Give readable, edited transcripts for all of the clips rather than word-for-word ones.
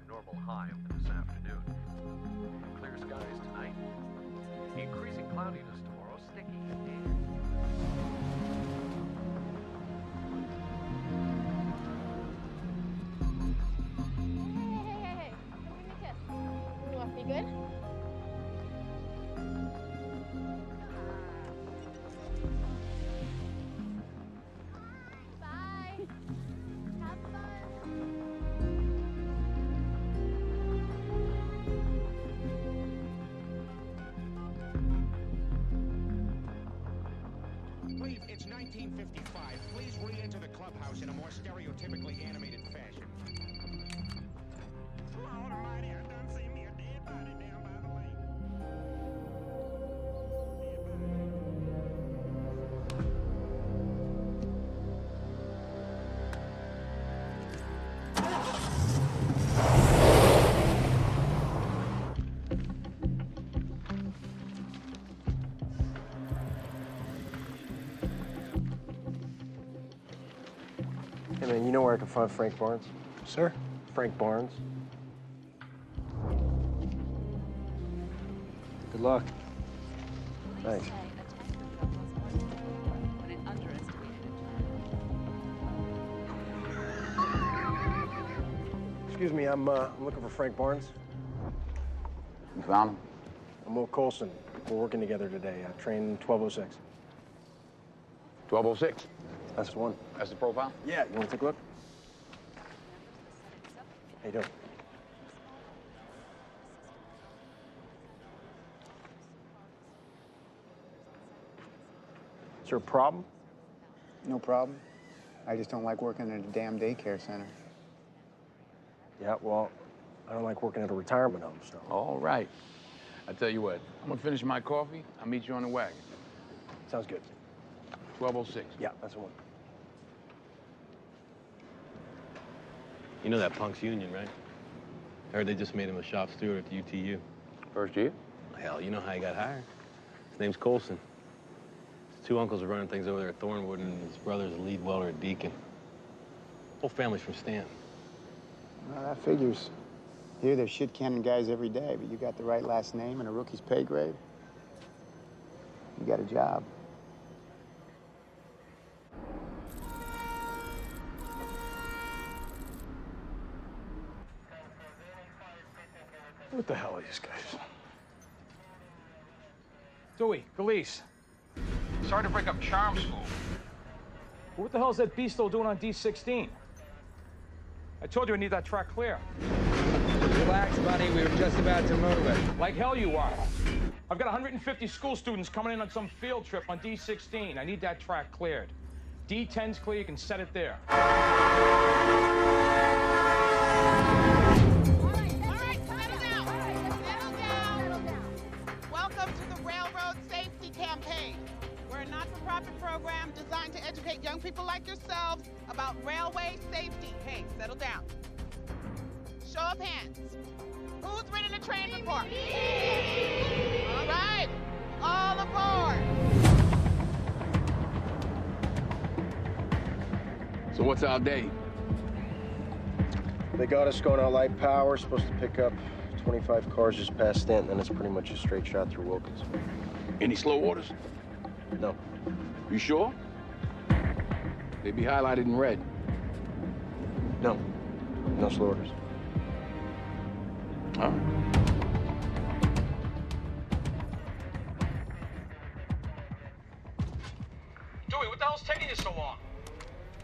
Normal high of this afternoon. Clear skies tonight. Increasing cloudiness tomorrow, sticky and damp. Hey. Give me a kiss. You want to be good? Bye. Have fun. It's 1955. Please re-enter the clubhouse in a more stereotypically animated fashion. Lord Almighty, I done seen me a dead body down by the lake. Hey man, you know where I can find Frank Barnes? Sir? Frank Barnes. Good luck. Thanks. Excuse me, I'm looking for Frank Barnes. You found him? I'm Will Colson. We're working together today. Train 1206. 1206. That's the one. That's the profile? Yeah, you want to take a look? How you doing? Is there a problem? No problem. I just don't like working at a damn daycare center. Yeah, well, I don't like working at a retirement home, so. All right. I tell you what, I'm gonna finish my coffee. I'll meet you on the wagon. Sounds good. 1206. Yeah, that's the one. You know that punk's union, right? I heard they just made him a shop steward at the UTU. First year? Hell, you know how he got hired? His name's Colson. His two uncles are running things over there at Thornwood, and his brother's a lead welder at Deacon. Whole family's from Stanton. Well, that figures. Here, there's shit cannon guys every day, but you got the right last name and a rookie's pay grade. You got a job. What the hell are these guys? Dewey, Galise. Sorry to break up charm school. What the hell is that beast-o doing on D16? I told you I need that track clear. Relax, buddy. We were just about to move it. Like hell you are. I've got 150 school students coming in on some field trip on D16. I need that track cleared. D10's clear, you can set it there. Welcome to the Railroad Safety Campaign. We're a not-for-profit program designed to educate young people like yourselves about railway safety. Hey, settle down. Show of hands. Who's ridden a train before? All right, all aboard. So what's our date? They got us going out light power, supposed to pick up 25 cars just past Stanton, and it's pretty much a straight shot through Wilkins. Any slow orders? No. You sure? They be highlighted in red. No. No slow orders. All right. Dewey, what the hell's taking you so long?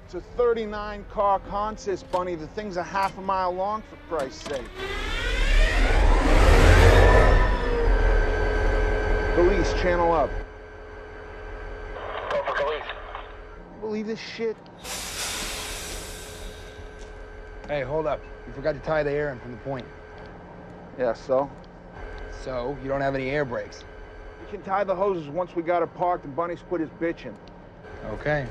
It's a 39-car consist, Bunny. The thing's a half a mile long, for Christ's sake. Police, channel up. Go for police. Believe this shit? Hey, hold up. You forgot to tie the air in from the point. Yeah, so? So, you don't have any air brakes. We can tie the hoses once we got it parked and Bunny's quit his bitching. Okay.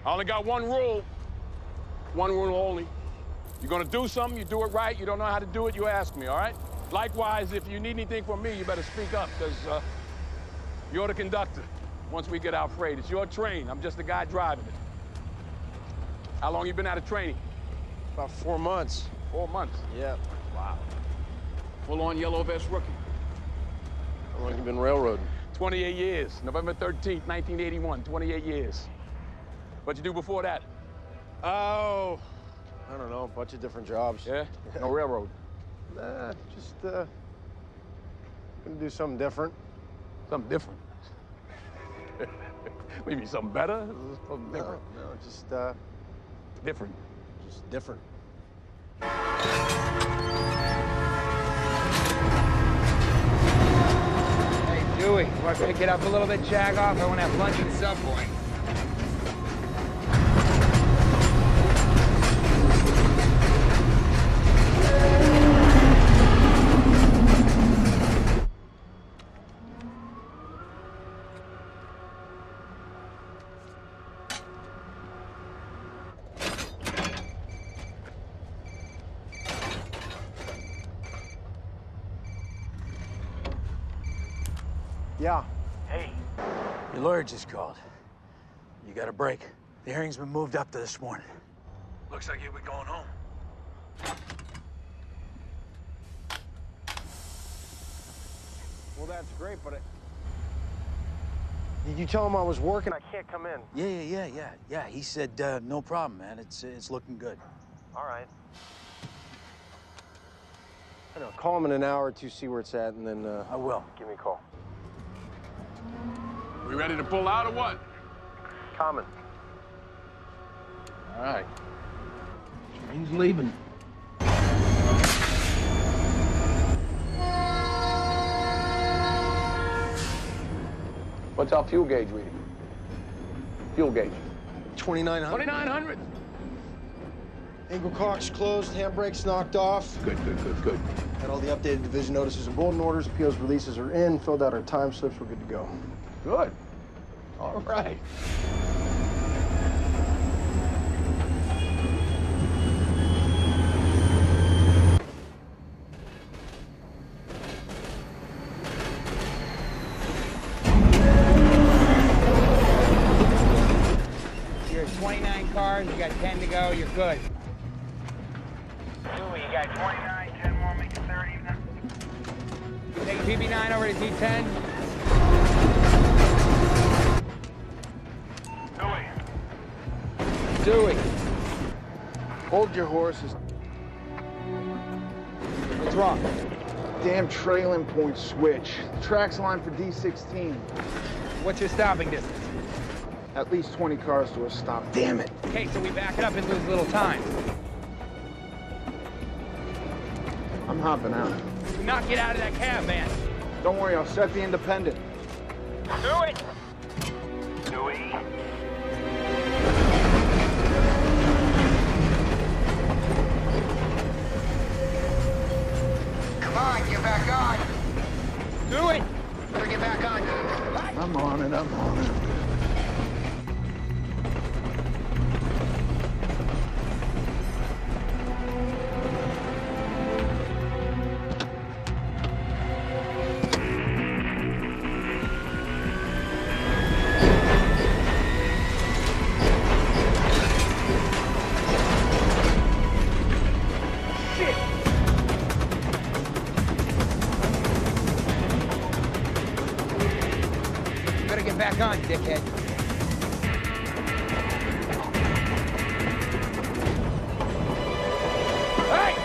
I only got one rule. One rule only. You're gonna do something, you do it right. You don't know how to do it, you ask me, all right? Likewise, if you need anything from me, you better speak up, because you're the conductor. Once we get out freight, it's your train. I'm just the guy driving it. How long you been out of training? About 4 months. 4 months? Yeah. Wow. Full-on yellow vest rookie. How long you been railroading? 28 years. November 13th, 1981. 28 years. What'd you do before that? Oh, I don't know, a bunch of different jobs. Yeah? No railroad? Nah, just, gonna do something different. Something different? Maybe something better? Something different? No, just, Different. Just different. Hey, Dewey, want to pick it up a little bit, jag off? I want to have lunch at Subway. Yeah. Hey, your lawyer just called. You got a break. The hearing's been moved up to this morning. Looks like you'll be going home. Well, that's great, but Did you tell him I was working? I can't come in. Yeah. He said, no problem, man. It's looking good. All right. I know, call him in an hour or two, see where it's at, and then, I will. Give me a call. We ready to pull out or what? Common. All right. Train's leaving. What's our fuel gauge reading? Fuel gauge. 2,900. 2,900? Angle cocks closed, handbrakes knocked off. Good. Got all the updated division notices and bulletin orders. POs releases are in. Filled out our time slips. We're good to go. Good. All right. You're at 29 cars, you got 10 to go, you're good. Dewey, you got 29, 10 more, make it 30. Take PB9 over to D10. Dewey. Hold your horses. What's wrong? Damn trailing point switch. Track's line for D16. What's your stopping distance? At least 20 cars to a stop. Damn it. Okay, so we back it up and lose a little time. I'm hopping out. Do not get out of that cab, man. Don't worry, I'll set the independent. Do it! Dewey. Come on, get back on. Do it! Better get back on. I'm on it. Back on, dickhead. Hey!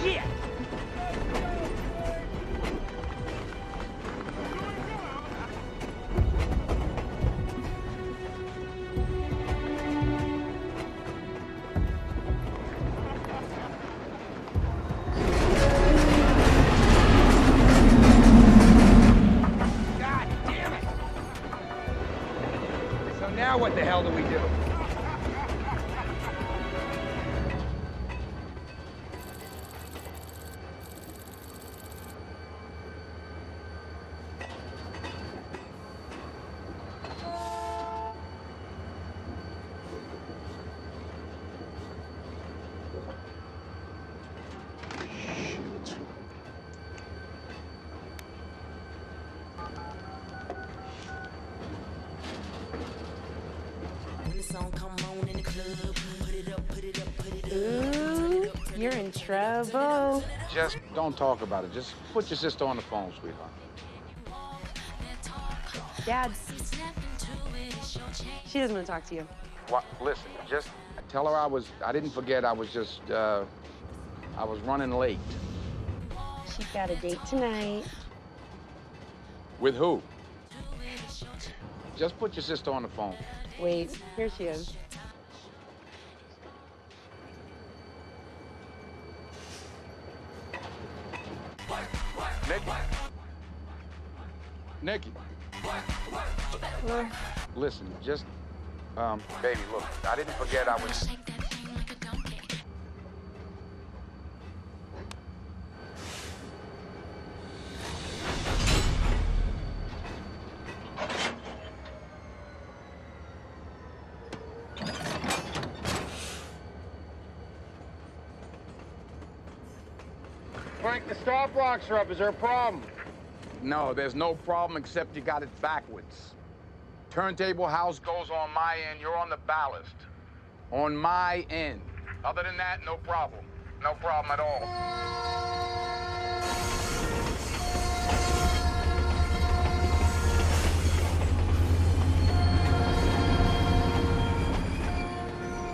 Shit! Now what the hell do we do? Ooh, you're in trouble. Just don't talk about it. Just put your sister on the phone, sweetheart. Dad. She doesn't want to talk to you. What? Listen, just tell her I didn't forget, I was just, I was running late. She's got a date tonight. With who? Just put your sister on the phone. Wait, here she is. Nikki. Listen, just, baby, look, I didn't forget I was... Frank, the stop blocks are up. Is there a problem? No, there's no problem except you got it backwards. Turntable house goes on my end, you're on the ballast. On my end. Other than that, no problem. No problem at all.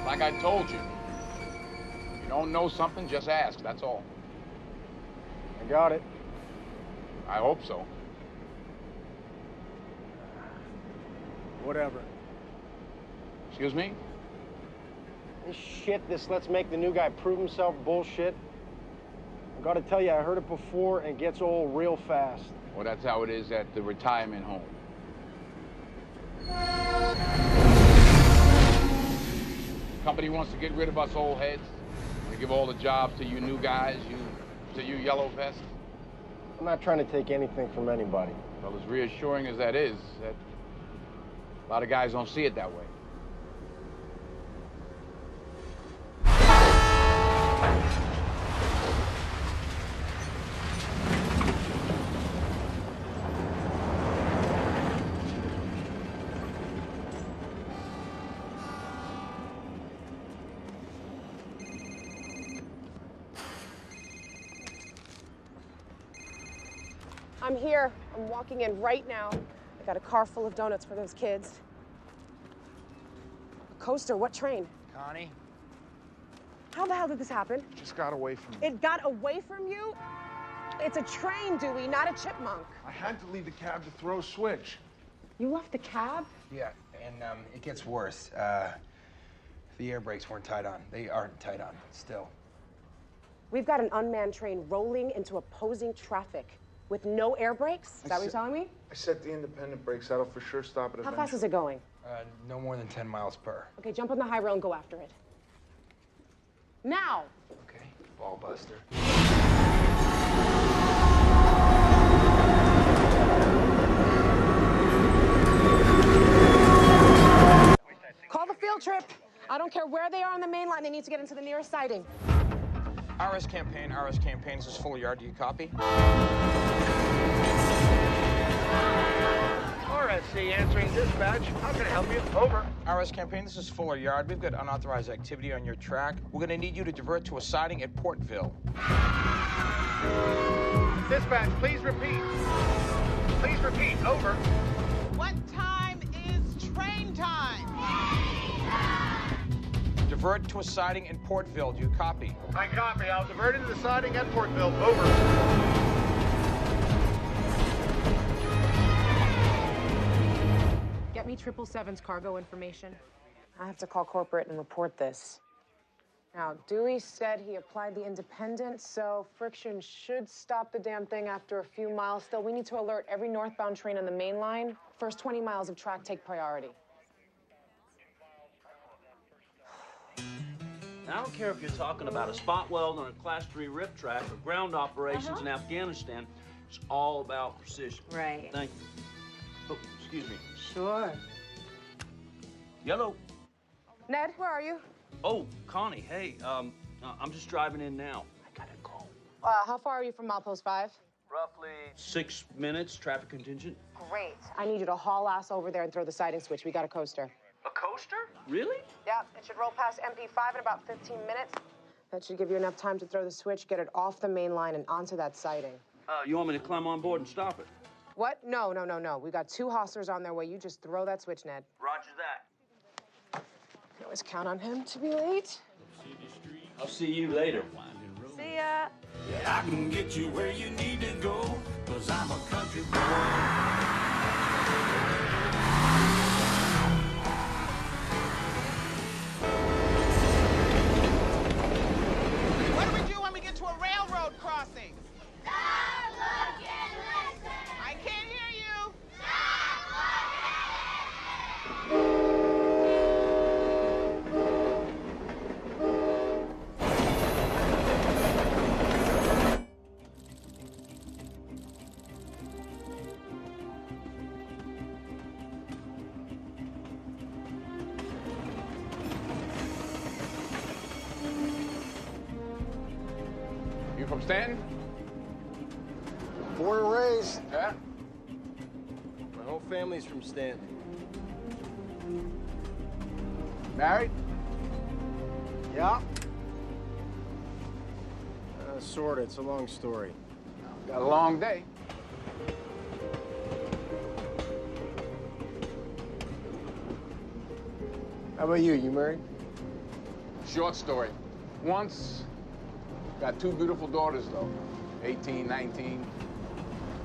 Like I told you, if you don't know something, just ask, that's all. I got it. I hope so. Whatever. Excuse me? This shit, this let's make the new guy prove himself bullshit. I gotta tell you, I heard it before and it gets old real fast. Well, that's how it is at the retirement home. Company wants to get rid of us old heads. They give all the jobs to you new guys, to you yellow vests. I'm not trying to take anything from anybody. Well, as reassuring as that is, that a lot of guys don't see it that way. I'm here. I'm walking in right now. I got a car full of donuts for those kids. A coaster, what train? Connie? How the hell did this happen? Just got away from me. It got away from you? It's a train, Dewey, not a chipmunk. I had to leave the cab to throw a switch. You left the cab? Yeah, and it gets worse. The air brakes weren't tied on. They aren't tied on, still. We've got an unmanned train rolling into opposing traffic with no air brakes? Is that what you're telling me? I set the independent brakes. That'll for sure stop it How eventually. fast is it going? No more than 10 miles per. Okay, jump on the high rail and go after it. Now! Okay, ball buster. Call the field trip. I don't care where they are on the main line. They need to get into the nearest siding. RS campaign, this is full yard. Do you copy? RSC answering dispatch. How can I help you? Over. RS campaign, this is Fuller Yard. We've got unauthorized activity on your track. We're going to need you to divert to a siding at Portville. Dispatch, please repeat. Please repeat. Over. What time is train time? Divert to a siding in Portville. Do you copy? I copy. I'll divert into the siding at Portville. Over. Get me 777's cargo information. I have to call corporate and report this. Now, Dewey said he applied the independent, so friction should stop the damn thing after a few miles. Still, we need to alert every northbound train on the main line. First 20 miles of track take priority. I don't care if you're talking about a spot weld on a Class 3 rip track or ground operations in Afghanistan. It's all about precision. Right. Thank you. Oh, excuse me. Sure. Yellow. Ned, where are you? Oh, Connie, hey, I'm just driving in now. I gotta go. How far are you from Milepost 5? Roughly 6 minutes, traffic contingent. Great. I need you to haul ass over there and throw the siding switch. We got a coaster. A coaster? Really? Yeah, it should roll past MP5 in about 15 minutes. That should give you enough time to throw the switch, get it off the main line, and onto that siding. You want me to climb on board and stop it? What? No. We got 2 hostlers on their way. You just throw that switch, Ned. Roger that. You can always count on him to be late. I'll see you later. See ya. Yeah, I can get you where you need to go, 'cause I'm a country boy. What do we do when we get to a railroad crossing? Stop, look, and listen. I can't hear you. Stop, look, and listen. You from Stanton? Born and raised. Yeah? My whole family's from Stanton. Married? Yeah. Sorta. It's a long story. Got a long day. How about you? You married? Short story. Once, got 2 beautiful daughters, though. 18, 19.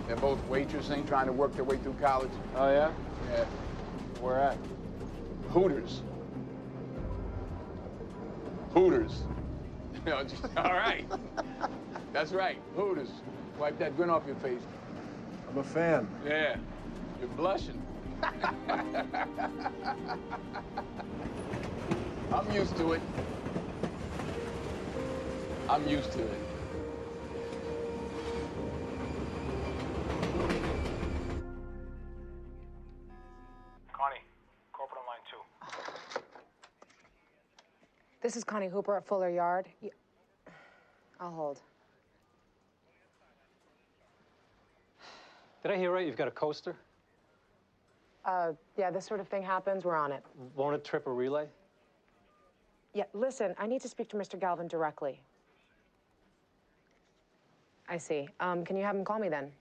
They're both waitressing, trying to work their way through college. Oh, yeah? Yeah. Where at? Hooters. Hooters. You know, just, all right. That's right, Hooters. Wipe that grin off your face. I'm a fan. Yeah, you're blushing. I'm used to it. I'm used to it. Connie, corporate on line 2. This is Connie Hooper at Fuller Yard. I'll hold. Did I hear right? You've got a coaster? Yeah, this sort of thing happens. We're on it. Won't it trip a relay? Yeah, listen, I need to speak to Mr. Galvin directly. I see. Can you have him call me then?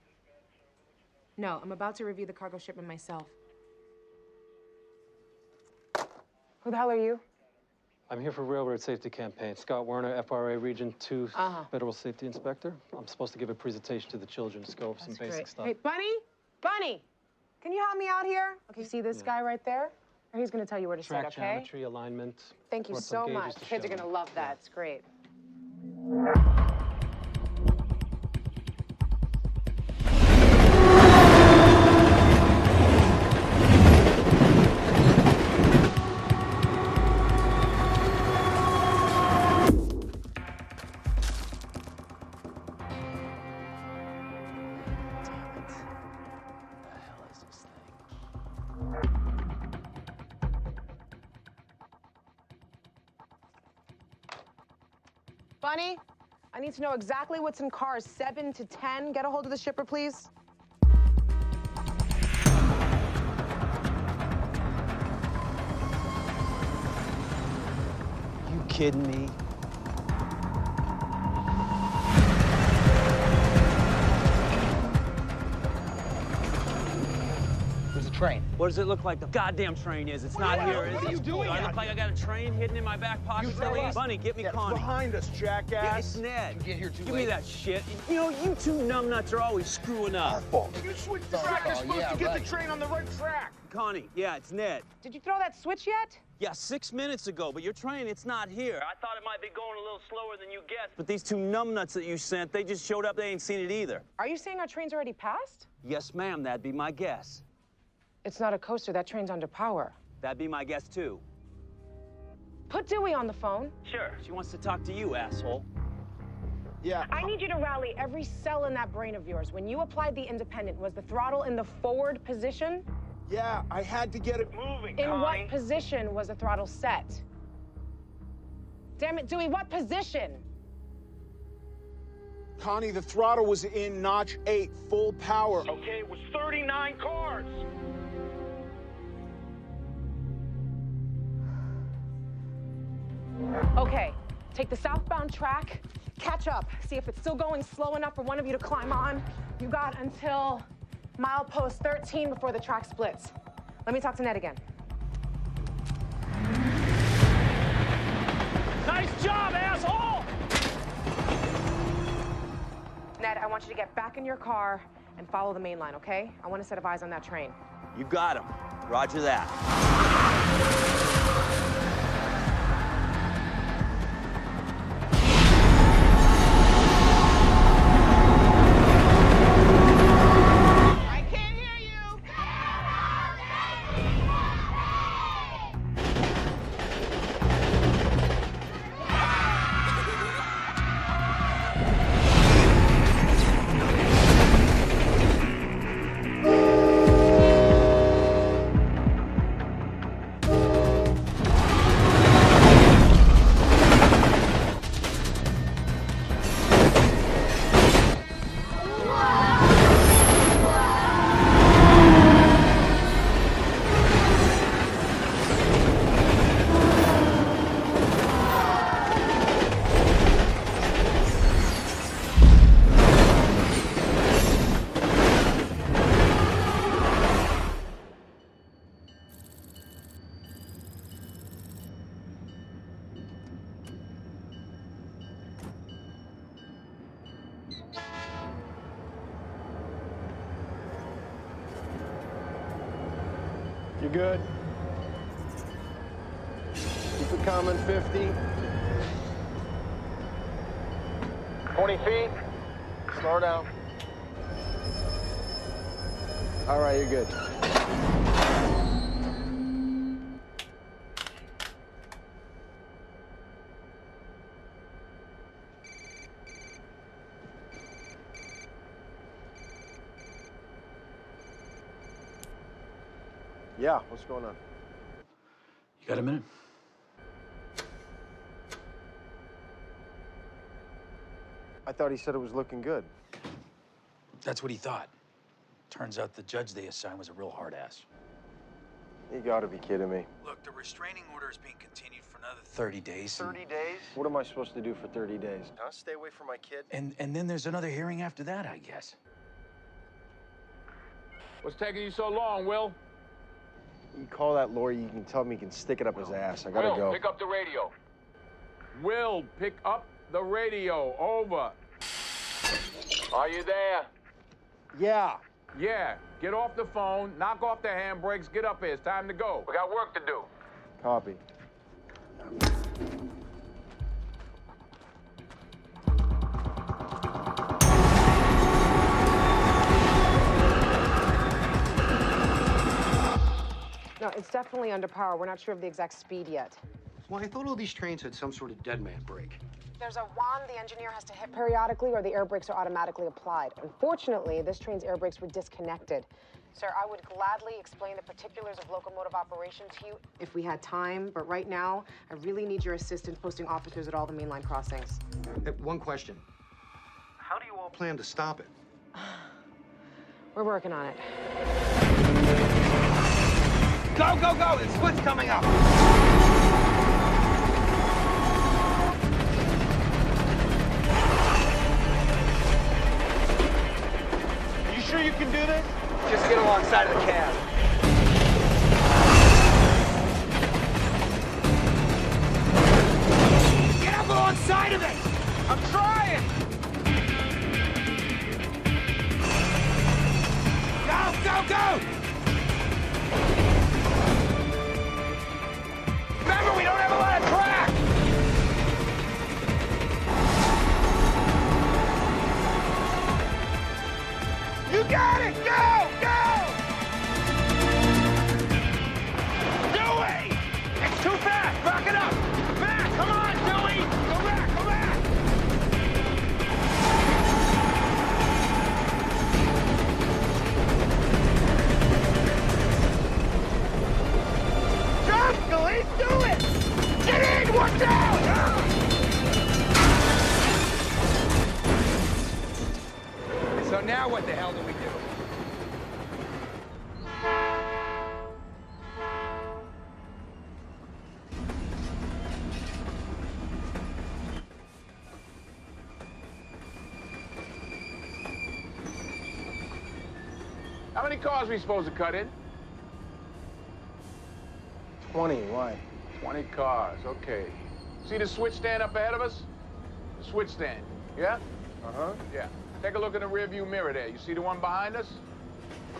No, I'm about to review the cargo shipment myself. Who the hell are you? I'm here for Railroad Safety Campaign. Scott Werner, FRA Region 2 Federal Safety Inspector. I'm supposed to give a presentation to the children, just go over some basic stuff. Hey, Bunny, can you help me out here? Okay, you see this guy right there? He's gonna tell you where to sit, okay? Track geometry, alignment. Thank you brought some so gauges much. to Kids are show gonna them. love that. It's great. Bunny, I need to know exactly what's in cars 7 to 10. Get a hold of the shipper, please. You kidding me? Where's the train? What does it look like the goddamn train is? It's not here, is it? What are you doing? Do I look like I got a train hidden in my back pocket? Please? Bunny, get me Connie. Behind us, jackass. Yeah, it's Ned. You get here too Give late. me that shit. You know, you 2 numbnuts are always screwing up. You switched the track. You're supposed to get the train on the right track. Connie, yeah, it's Ned. Did you throw that switch yet? Yeah, 6 minutes ago, but your train, it's not here. I thought it might be going a little slower than you guessed, but these 2 numbnuts that you sent, they just showed up, they ain't seen it either. Are you saying our train's already passed? Yes, ma'am, that'd be my guess. It's not a coaster. That train's under power. That'd be my guess, too. Put Dewey on the phone. Sure. She wants to talk to you, asshole. Yeah. I need you to rally every cell in that brain of yours. When you applied the independent, was the throttle in the forward position? Yeah, I had to get it moving, In what position was the throttle set? Damn it, Dewey, what position? Connie, the throttle was in notch 8, full power. Okay, it was 39 cars. Okay, take the southbound track, catch up, see if it's still going slow enough for one of you to climb on. You got until milepost 13 before the track splits. Let me talk to Ned again. Nice job, asshole! Ned, I want you to get back in your car and follow the main line, okay? I want to set of eyes on that train. You got him. Roger that. I can't hear you. You good? Keep it coming, 50. 20 feet. Slow down. All right, you're good. Yeah, what's going on? You got a minute? I thought he said it was looking good. That's what he thought. Turns out the judge they assigned was a real hard ass. You gotta be kidding me. Look, the restraining order is being continued for another 30 days. 30 days? What am I supposed to do for 30 days? Huh? Stay away from my kid? And then there's another hearing after that, I guess. What's taking you so long, Will? You call that lawyer, you can tell him he can stick it up his ass. I gotta Will, go. pick up the radio. Will, pick up the radio. Over. Are you there? Yeah. Yeah. Get off the phone, knock off the handbrakes, get up here. It's time to go. We got work to do. Copy. No, it's definitely under power. We're not sure of the exact speed yet. Well, I thought all these trains had some sort of dead man brake. There's a wand the engineer has to hit periodically or the air brakes are automatically applied. Unfortunately, this train's air brakes were disconnected. Sir, I would gladly explain the particulars of locomotive operation to you if we had time, but right now, I really need your assistance posting officers at all the mainline crossings. One question. How do you all plan to stop it? We're working on it. Go, go, go! The split's coming up! You sure you can do this? Just get alongside of the cab. Get up alongside of it! I'm trying! Go, go, go! Remember, we don't have a lot of track! You got it! Go! Go! Dewey! It's too fast! Back it up! Back! Come on, Dewey! Go back! Go back! Jump, Scalise! Do it! Get in! Watch out! So now what the hell do we do? How many cars we supposed to cut in? 20, why? 20 cars, okay. See the switch stand up ahead of us? The switch stand, yeah? Uh-huh. Yeah. Take a look in the rearview mirror there. You see the one behind us?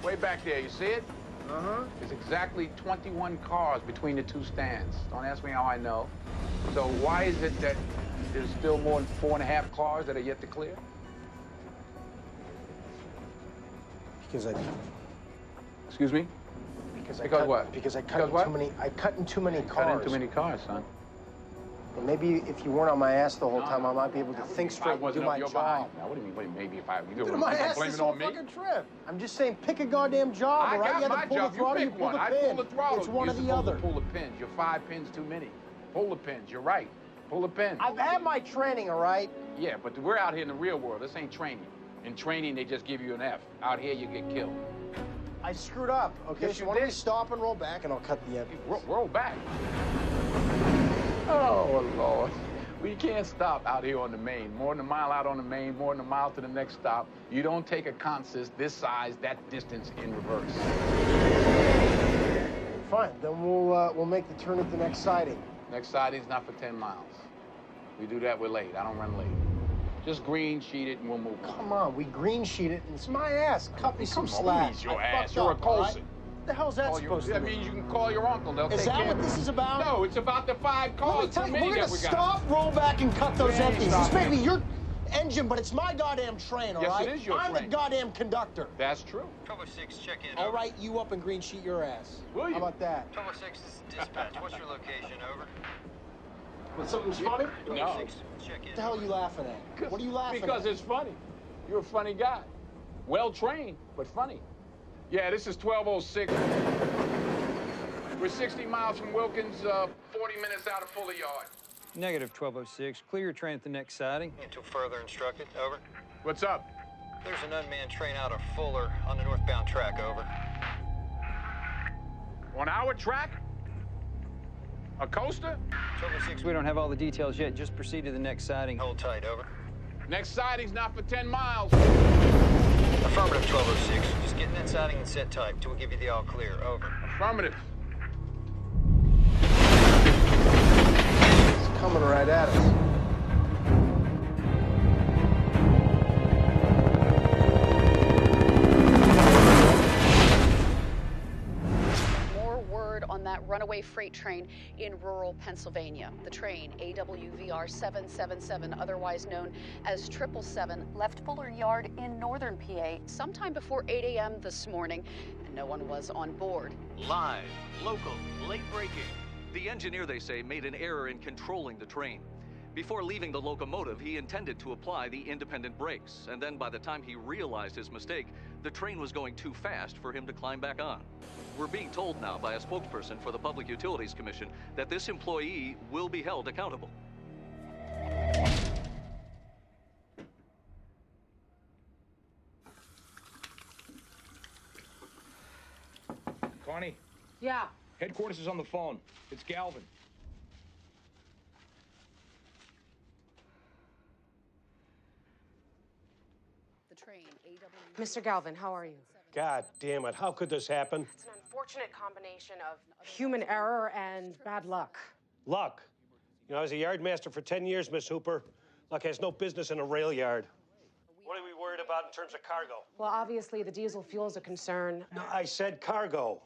Way back there, you see it? Uh-huh. There's exactly 21 cars between the two stands. Don't ask me how I know. So why is it that there's still more than 4.5 cars that are yet to clear? Because I... Excuse me? Because what? Because I cut Because in what? too many. I cut in too many Cut cars. in too many cars, son. And maybe if you weren't on my ass the whole time, I might be able to think straight and do my job. Now, what do you mean? Maybe if I you Been on my ass blame this it whole on me? fucking trip. I'm just saying, pick a goddamn job, I all right? got You my have to pull job. the throttle, You you pick pull one. the I pin. pull the throttle. It's one You're or the supposed other. to pull the pins. You're 5 pins too many. Pull the pins. You're right. Pull the pin. I've had my training, all right? Yeah, but we're out here in the real world. This ain't training. In training, they just give you an F. Out here, you get killed. I screwed up, okay? Yes, so you why don't we did. stop and roll back, and I'll cut the evidence. Roll back. Oh, Lord. We can't stop out here on the main. More than a mile out on the main, more than a mile to the next stop. You don't take a consist this size, that distance in reverse. Fine, then we'll make the turn at the next siding. Next siding's not for 10 miles. We do that, we're late. I don't run late. Just green sheet it and we'll move on. Come on, we green sheet it, and it's my ass. Cut me some slack. Please, your I ass. fucked You're a up, all right? Colson. What the hell's that supposed to That mean? means you can call your uncle. They'll Is take that care what of this it. is about? No, it's about the 5 cars. Let me tell too you, many we're that gonna we got. stop, roll back, and cut those We ain't empties. This may stopping. be your engine, but it's my goddamn train, all Yes, right? it is your I'm train. the goddamn conductor. That's true. 1206, check in. I'll write you up and green sheet your ass. Will you? How about that? 1206, this is dispatch. What's your location? Over. What, something's funny? No. 1206, check in. What the hell are you laughing at? What are you laughing Because at? it's funny. You're a funny guy. Well trained, but funny. Yeah, this is 1206. We're 60 miles from Wilkins, 40 minutes out of Fuller Yard. Negative 1206. Clear your train at the next siding. Until further instructed. Over. What's up? There's an unmanned train out of Fuller on the northbound track. Over. On our track? A coaster? 1206. We don't have all the details yet. Just proceed to the next siding. Hold tight. Over. Next siding's not for 10 miles. Affirmative 1206. Just get in that siding and set tight till we give you the all clear. Over. Affirmative. It's coming right at us. More word on that runaway freight train in rural Pennsylvania. The train, AWVR 777, otherwise known as 777, left Fuller Yard in northern PA sometime before 8 a.m. this morning, and no one was on board. Live, local, late-breaking. The engineer, they say, made an error in controlling the train. Before leaving the locomotive, he intended to apply the independent brakes, and then by the time he realized his mistake, the train was going too fast for him to climb back on. We're being told now by a spokesperson for the Public Utilities Commission that this employee will be held accountable. Connie, Yeah. headquarters is on the phone. It's Galvin. The train, Mr. Galvin, how are you? God damn it, how could this happen? It's an unfortunate combination of human error and bad luck. Luck. You know, I was a yard master for 10 years, Miss Hooper. Luck has no business in a rail yard. What are we worried about in terms of cargo? Well, obviously, the diesel fuel's a concern. No, I said cargo.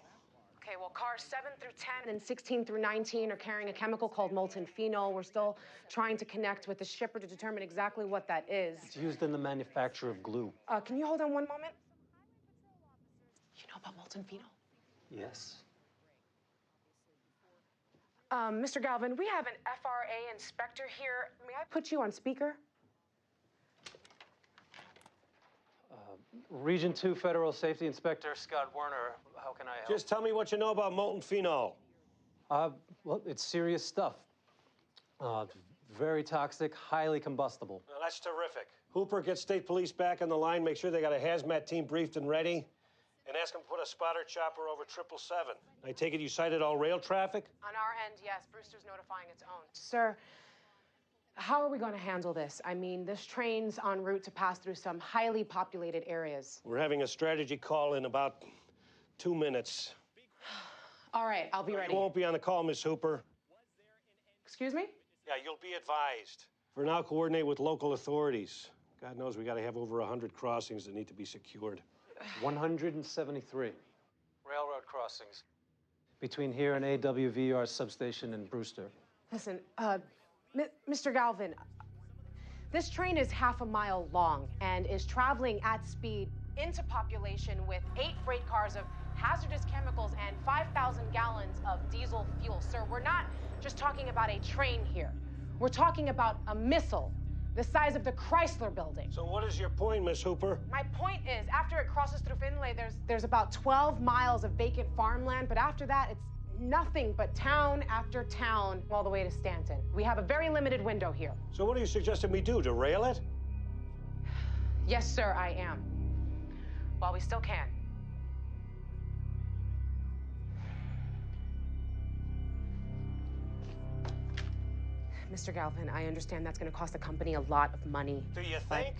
Okay, well, cars 7 through 10 and 16 through 19 are carrying a chemical called molten phenol. We're still trying to connect with the shipper to determine exactly what that is. It's used in the manufacture of glue. Can you hold on one moment? You know about molten phenol? Yes. Mr. Galvin, we have an FRA inspector here. May I put you on speaker? Region 2 Federal Safety Inspector Scott Werner. How can I help? Just tell me what you know about molten phenol. Well, it's serious stuff. Very toxic, highly combustible. Well, that's terrific. Hooper, get state police back on the line. Make sure they got a hazmat team briefed and ready. And ask them to put a spotter chopper over 777. I take it you cited all rail traffic? On our end, yes. Brewster's notifying its own. Sir, How are we going to handle this? I mean, this train's en route to pass through some highly populated areas. We're having a strategy call in about 2 minutes. All right, I'll be ready. You won't be on the call, Miss Hooper. Excuse me? Yeah, you'll be advised. For now, coordinate with local authorities. God knows we got to have over 100 crossings that need to be secured. 173 railroad crossings between here and AWVR substation in Brewster. Listen, Mr. Galvin, this train is half a mile long and is traveling at speed into population with 8 freight cars of hazardous chemicals and 5,000 gallons of diesel fuel. Sir, we're not just talking about a train here. We're talking about a missile the size of the Chrysler Building. So what is your point, Miss Hooper? My point is, after it crosses through Findlay, there's about 12 miles of vacant farmland, but after that, it's nothing but town after town all the way to Stanton. We have a very limited window here. So what are you suggesting we do, derail it? Yes, sir, I am. While we still can. Mr. Galvin, I understand that's going to cost the company a lot of money. Do you think?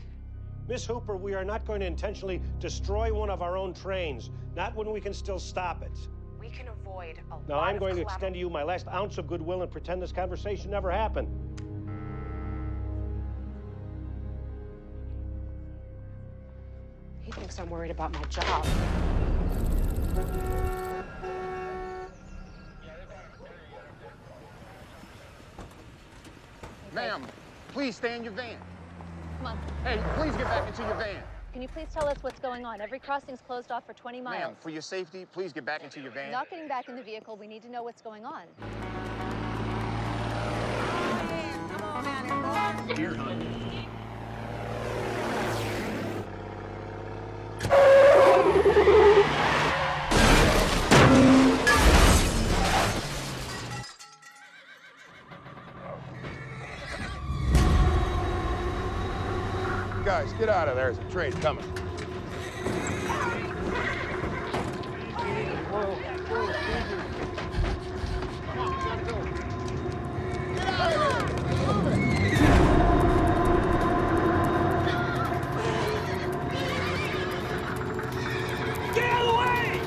Miss Hooper, we are not going to intentionally destroy one of our own trains, not when we can still stop it. We can avoid a lot Now, I'm of going to extend to you my last ounce of goodwill and pretend this conversation never happened. He thinks I'm worried about my job. Ma'am, please stay in your van. Come on. Hey, please get back into your van. Can you please tell us what's going on? Every crossing's closed off for 20 miles. Ma'am, for your safety, please get back into your van. Not getting back in the vehicle. We need to know what's going on. Come on, man. Here, honey. Guys, get out of there. There's a train coming. Get out of the way!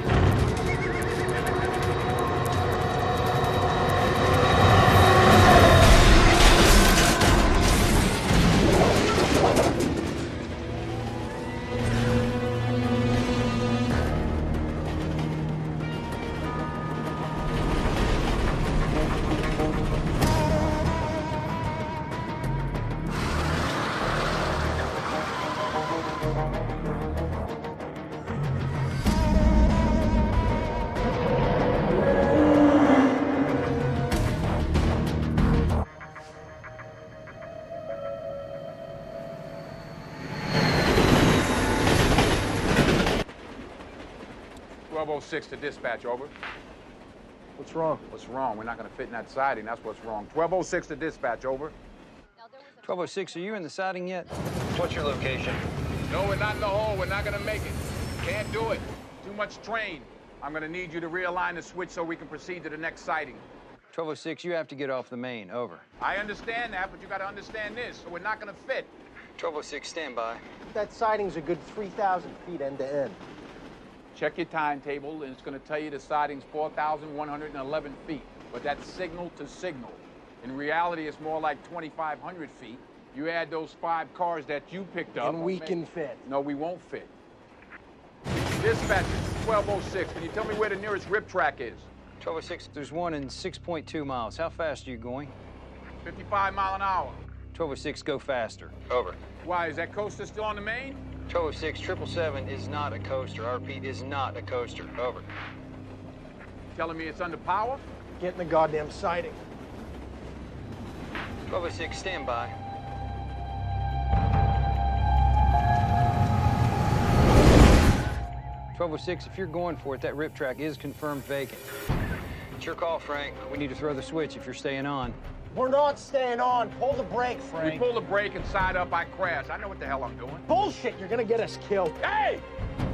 To dispatch, over. What's wrong? What's wrong? We're not going to fit in that siding. That's what's wrong. 1206 to dispatch, over. 1206, are you in the siding yet? What's your location? No, we're not in the hole. We're not going to make it. Can't do it. Too much train. I'm going to need you to realign the switch so we can proceed to the next sighting. 1206, you have to get off the main. Over. I understand that, but you got to understand this. So we're not going to fit. 1206, stand by. That siding's a good 3,000 feet end to end. Check your timetable, and it's going to tell you the siding's 4,111 feet. But that's signal to signal. In reality, it's more like 2,500 feet. You add those 5 cars that you picked up. And we can fit. No, we won't fit. Dispatch, 1206. Can you tell me where the nearest rip track is? 1206, there's one in 6.2 miles. How fast are you going? 55 mile an hour. 1206, go faster. Over. Why, is that coaster still on the main? 1206, 777 is not a coaster. I repeat, is not a coaster. Over. Telling me it's under power? Get in the goddamn siding. 1206, stand by. 1206, if you're going for it, that rip track is confirmed vacant. It's your call, Frank. We need to throw the switch if you're staying on. We're not staying on. Pull the brake, Frank. We pull the brake and side up, I crash. I know what the hell I'm doing. Bullshit, you're gonna get us killed. Hey!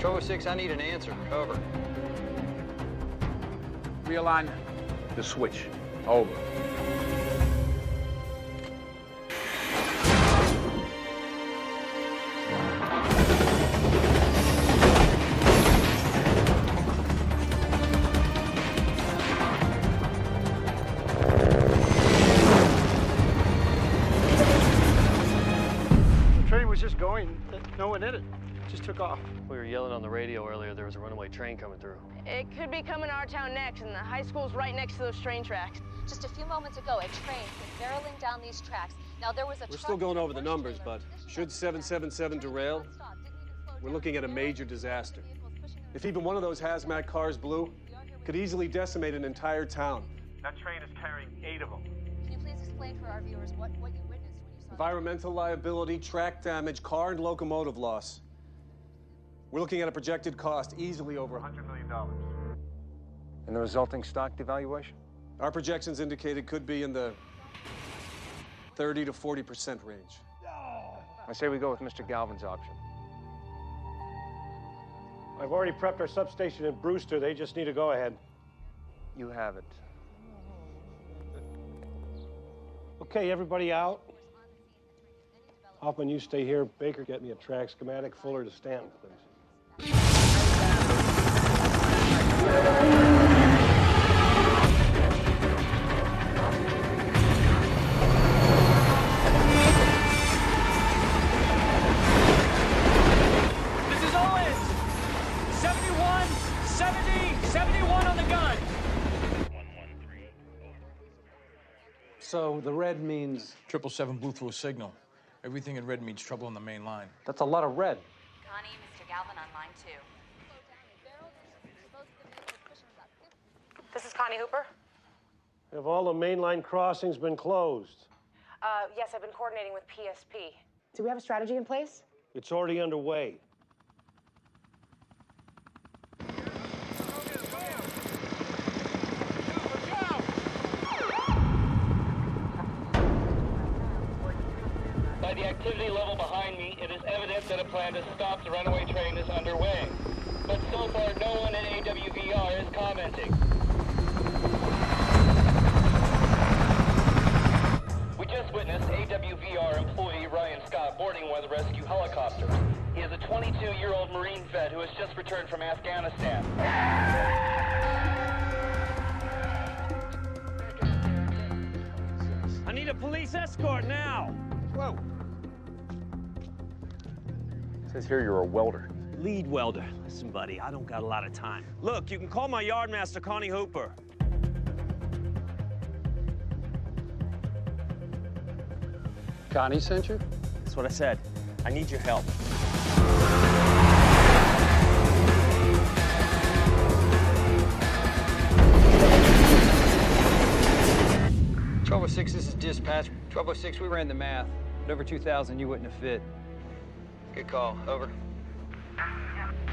1206, I need an answer. Over. Realign the switch. Over. No one hit it. Just took off. We were yelling on the radio earlier there was a runaway train coming through. It could be coming to our town next, and the high school's right next to those train tracks. Just a few moments ago, a train was barreling down these tracks. Now, there was a We're still going over the numbers, but should 777 derail, we're looking at a major disaster. If even one of those hazmat cars blew, it could easily decimate an entire town. That train is carrying 8 of them. Can you please explain for our viewers what you witnessed when you saw Environmental liability, track damage, car and locomotive loss. We're looking at a projected cost easily over $100 million. And the resulting stock devaluation? Our projections indicate it could be in the 30 to 40% range. I say we go with Mr. Galvin's option. I've already prepped our substation in Brewster. They just need to go ahead. You have it. Okay, everybody out. Hoffman, you stay here. Baker, get me a track schematic. Fuller to Stanton, please. This is Owens! 71, 70, 71 on the gun! So the red means? 777 blew through a signal. Everything in red means trouble on the main line. That's a lot of red. Connie, Mr. Galvin on line 2. This is Connie Hooper. Have all the mainline crossings been closed? Yes, I've been coordinating with PSP. Do we have a strategy in place? It's already underway. By the activity level behind me, it is evident that a plan to stop the runaway train is underway. But so far, no one at AWVR is commenting. We just witnessed AWVR employee Ryan Scott boarding one of the rescue helicopters. He is a 22-year-old Marine vet who has just returned from Afghanistan. I need a police escort now! Whoa. Says here you're a welder. Lead welder. Listen, buddy, I don't got a lot of time. Look, you can call my yardmaster, Connie Hooper. Connie sent you? That's what I said. I need your help. This is dispatch. 1206, We ran the math. At over 2,000, you wouldn't have fit. Good call. Over.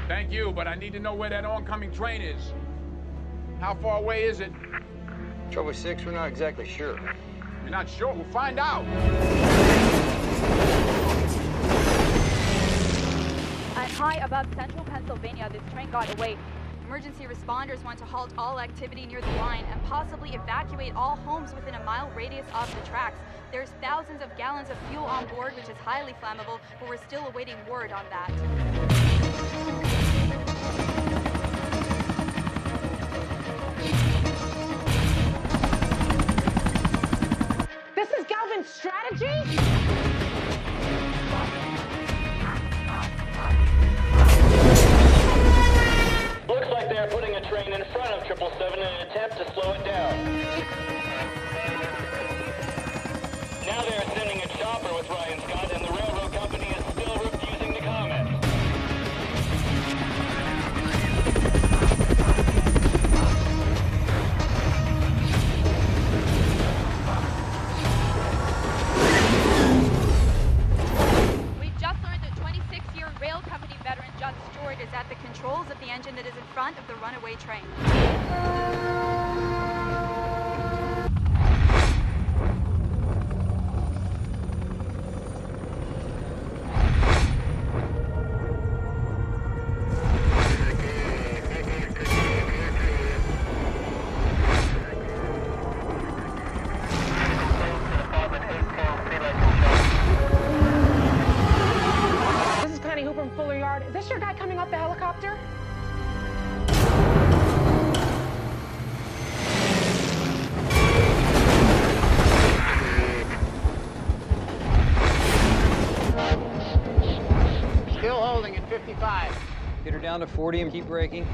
Thank you, but I need to know where that oncoming train is. How far away is it? 1206, we're not exactly sure. You're not sure? We'll find out. At high above central Pennsylvania, this train got away. Emergency responders want to halt all activity near the line and possibly evacuate all homes within a mile radius of the tracks. There's thousands of gallons of fuel on board, which is highly flammable, but we're still awaiting word on that. This is Galvin's strategy? Looks like they're putting a train in front of 777 in an attempt to slow it down. Now they're sending a chopper with Ryan Scott, and the railroad company is still refusing to comment. We've just learned that 26-year rail company veteran Judd Stewart is at the controls of the engine that is in front of the runaway train. This is Connie Hooper from Fuller Yard. Is this your guy coming off the helicopter? down to 40 and keep braking.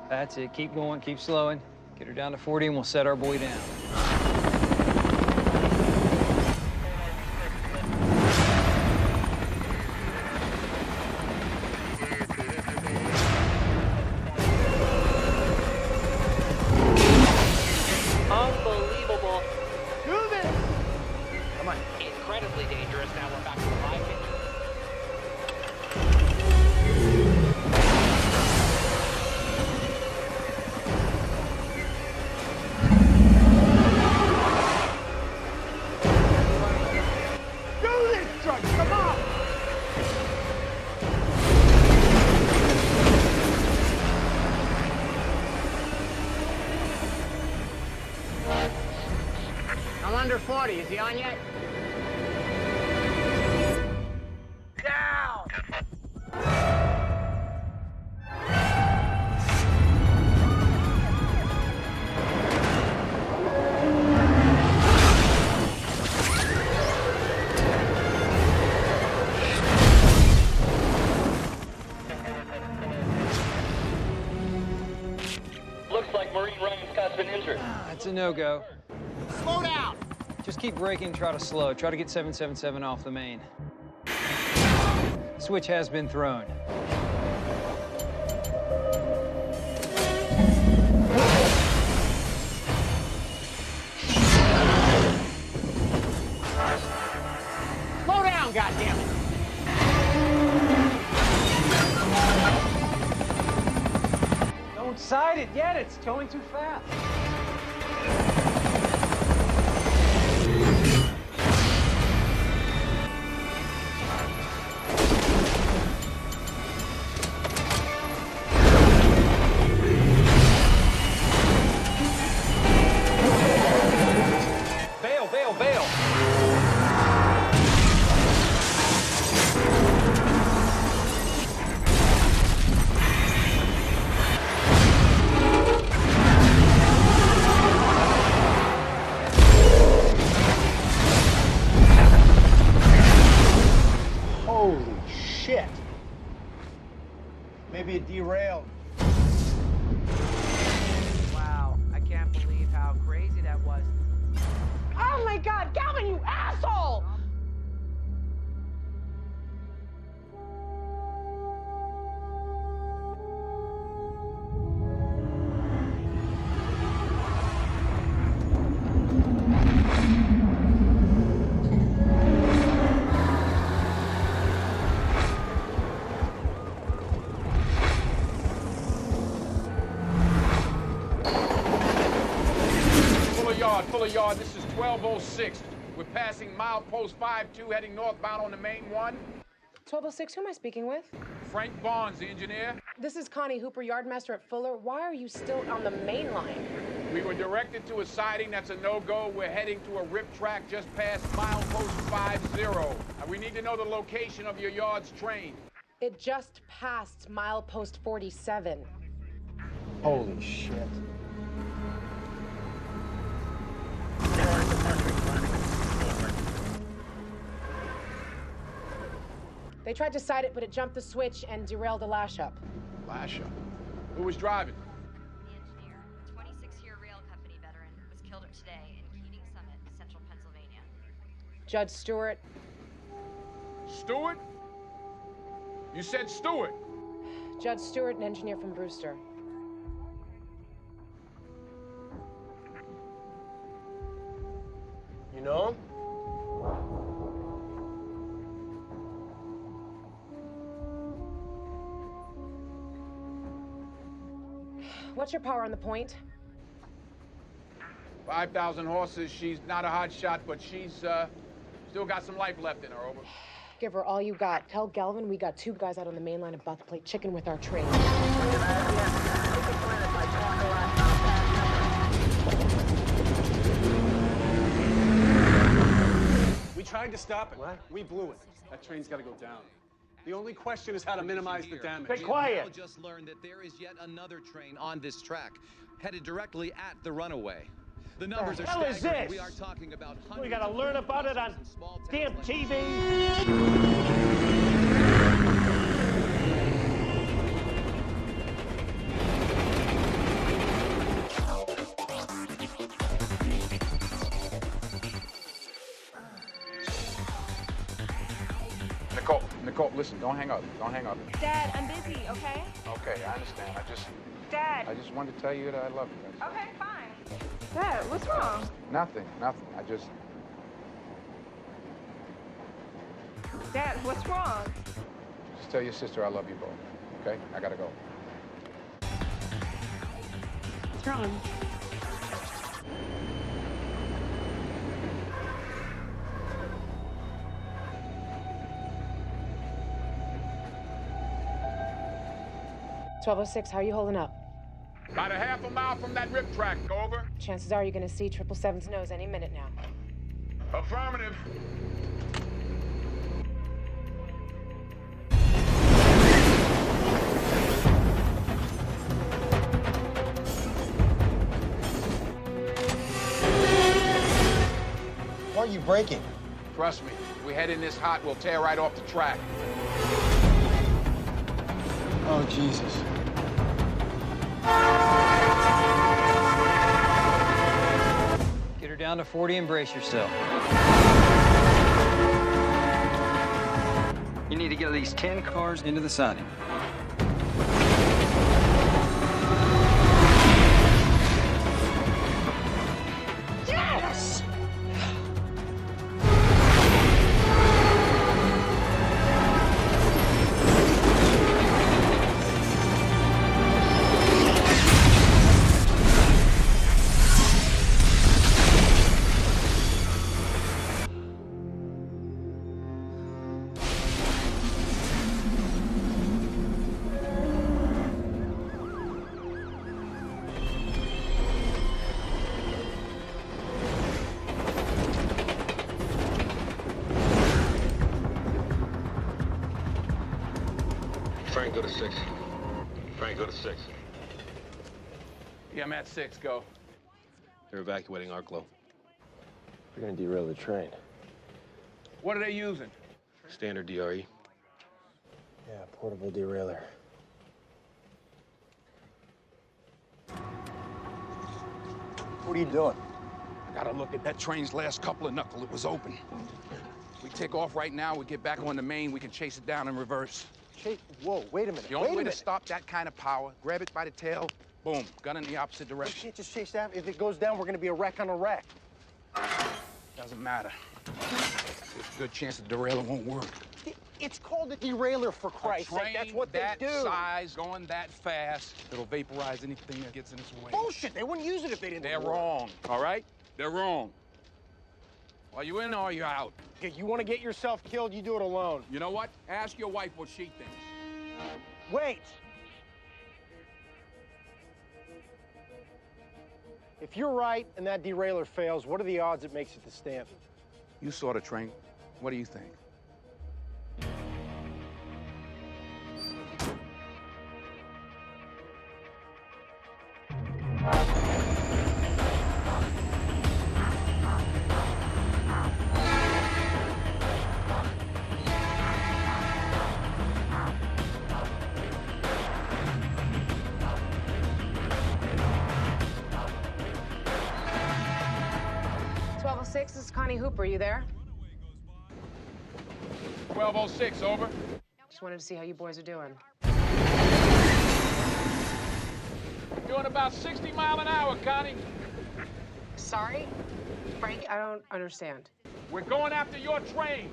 That's it. Keep going, keep slowing. Get her down to 40 and we'll set our boy down. Unbelievable. Do this! Come on. Incredibly dangerous. Now we're back to the live picture. I'm under 40. Is he on yet? Down! Looks like Marine Ryan Scott's been injured. That's a no-go. Slow down! Just keep braking and try to slow. Try to get 777 off the main. Switch has been thrown. Slow down, goddammit! Don't side it yet. It's going too fast. Bail, bail, bail. Holy shit. Maybe it derailed. Wow, I can't believe how crazy that was. Oh my God, Calvin, you asshole! Fuller yard, this is 1206. We're passing milepost 52 heading northbound on the main one. 1206, who am I speaking with? Frank Barnes, the engineer. This is Connie Hooper, yardmaster at Fuller. Why are you still on the main line? We were directed to a siding that's a no-go. We're heading to a rip track just past milepost 50. We need to know the location of your yard's train. It just passed milepost 47. Holy shit. They tried to side it, but it jumped the switch and derailed a lash-up. Lash-up? Who was driving? The engineer, a 26-year rail company veteran, was killed today in Keating Summit, central Pennsylvania. Judge Stewart. Stewart? You said Stewart. Judge Stewart, an engineer from Brewster. You know him? What's your power on the point? 5,000 horses. She's not a hot shot, but she's still got some life left in her, over. Give her all you got. Tell Galvin we got 2 guys out on the main line about to play chicken with our train. We tried to stop it. What? We blew it. That train's got to go down. The only question is how to minimize the damage. Be quiet. We just learned that there is yet another train on this track, headed directly at the runaway. The numbers are hell is staggering. this? We are talking about We gotta learn about it on damn TV. Nicole, listen, don't hang up. Don't hang up. Dad, I'm busy, okay? Okay, I understand. Dad. I just wanted to tell you that I love you. That's all. Okay, fine. Dad, what's wrong? Nothing. Dad, what's wrong? Just tell your sister I love you both, okay? I gotta go. What's wrong? .1206, how are you holding up? About a half a mile from that rip track, over. Chances are you're gonna see 777's nose any minute now. Affirmative. Why are you braking? Trust me, if we head in this hot, we'll tear right off the track. Oh, Jesus. Get her down to 40 and brace yourself. You need to get these 10 cars into the siding. Yes! Frank, go to 6. Frank, go to 6. Yeah, I'm at 6, go. They're evacuating Arklow. We're gonna derail the train. What are they using? Standard DRE. Yeah, portable derailer. What are you doing? I gotta look at that train's last couple of knuckle. It was open. We take off right now, we get back on the main, we can chase it down in reverse. Whoa, wait a minute. The only way to stop that kind of power, grab it by the tail, boom, gun in the opposite We direction. can't just chase that. If it goes down, we're gonna be a wreck on a wreck. Doesn't matter. There's a good chance the derailer won't work. It's called a derailleur, for Christ's sake. That's what they do. That size, going that fast, it'll vaporize anything that gets in its way. Bullshit. They wouldn't use it if they didn't. They're wrong, all right? They're wrong. Are you in or are you out? Okay, you want to get yourself killed, you do it alone. You know what? Ask your wife what she thinks. Wait. If you're right and that derailleur fails, what are the odds it makes it to Stanton? You saw the train. What do you think? .1206, this is Connie Hooper. You there? 1206, over. Just wanted to see how you boys are doing. Doing about 60 miles an hour, Connie. Sorry? Frank, I don't understand. We're going after your train.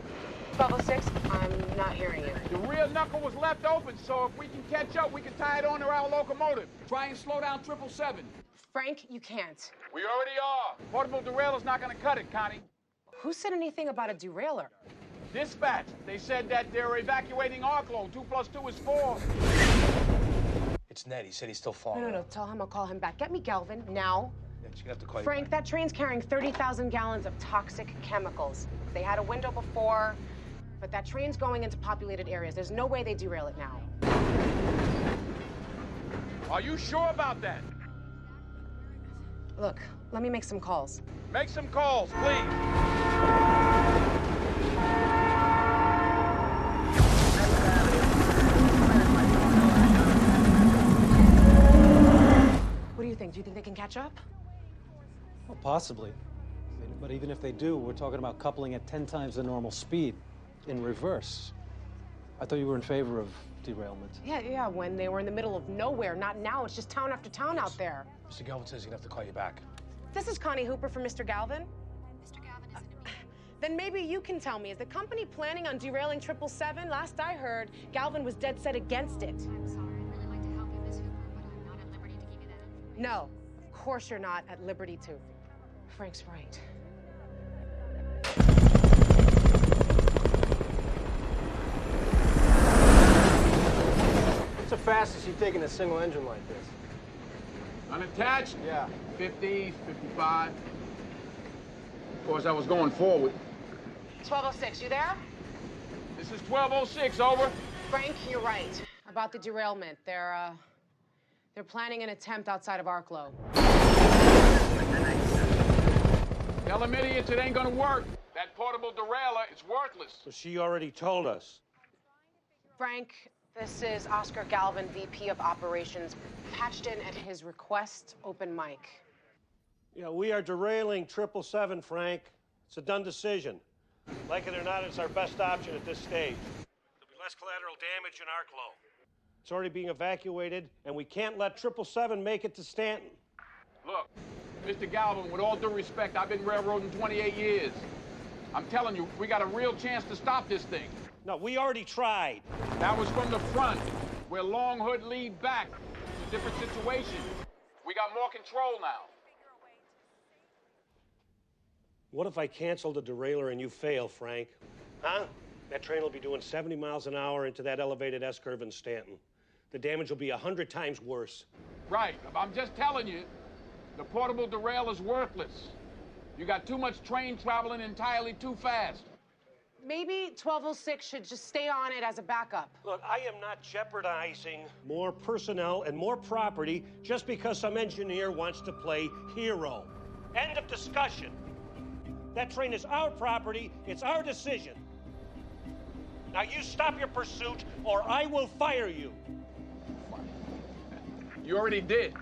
1206, I'm not hearing you. The real knuckle was left open, so if we can catch up, we can tie it onto our locomotive. Try and slow down 777. Frank, you can't. We already are. Portable derailer's not gonna cut it, Connie. Who said anything about a derailer? Dispatch. They said that they're evacuating Arklow. 2 + 2 is 4. It's Ned. He said he's still following. No. Tell him I'll call him back. Get me Galvin, now. Yeah, she's gonna have to call you Frank, back. that train's carrying 30,000 gallons of toxic chemicals. They had a window before, but that train's going into populated areas. There's no way they derail it now. Are you sure about that? Look, let me make some calls. Make some calls, please. What do you think? Do you think they can catch up? Well, possibly. But even if they do, we're talking about coupling at 10 times the normal speed in reverse. I thought you were in favor of derailment. Yeah, when they were in the middle of nowhere. Not now. It's just town after town out there. Mr. Galvin says he's gonna have to call you back. This is Connie Hooper from Mr. Galvin. Mr. Galvin is in a meeting. Then maybe you can tell me, is the company planning on derailing 777? Last I heard, Galvin was dead set against it. I'm sorry. I'd really like to help you, Miss Hooper, but I'm not at liberty to give you that information. No, of course you're not at liberty to. Frank's right. What's the fastest you've taken a single engine like this? Unattached? Yeah. 50, 55. Of course, I was going forward. 1206, you there? This is 1206, over. Frank, you're right about the derailment. They're planning an attempt outside of Arklow. Tell them idiots it ain't gonna work. That portable derailer is worthless. So she already told us. Frank, this is Oscar Galvin, VP of Operations, patched in at his request, open mic. Yeah, we are derailing 777, Frank. It's a done decision. Like it or not, it's our best option at this stage. There'll be less collateral damage in Arklow. It's already being evacuated, and we can't let 777 make it to Stanton. Look, Mr. Galvin, with all due respect, I've been railroading 28 years. I'm telling you, we got a real chance to stop this thing. No, we already tried. That was from the front, where Long Hood lead back. It's a different situation. We got more control now. What if I cancel the derailleur and you fail, Frank? Huh? That train will be doing 70 miles an hour into that elevated S-curve in Stanton. The damage will be 100 times worse. Right. I'm just telling you, the portable derailer's worthless. You got too much train traveling entirely too fast. Maybe 1206 should just stay on it as a backup. Look, I am not jeopardizing more personnel and more property just because some engineer wants to play hero. End of discussion. That train is our property, it's our decision. Now you stop your pursuit or I will fire you. You already did.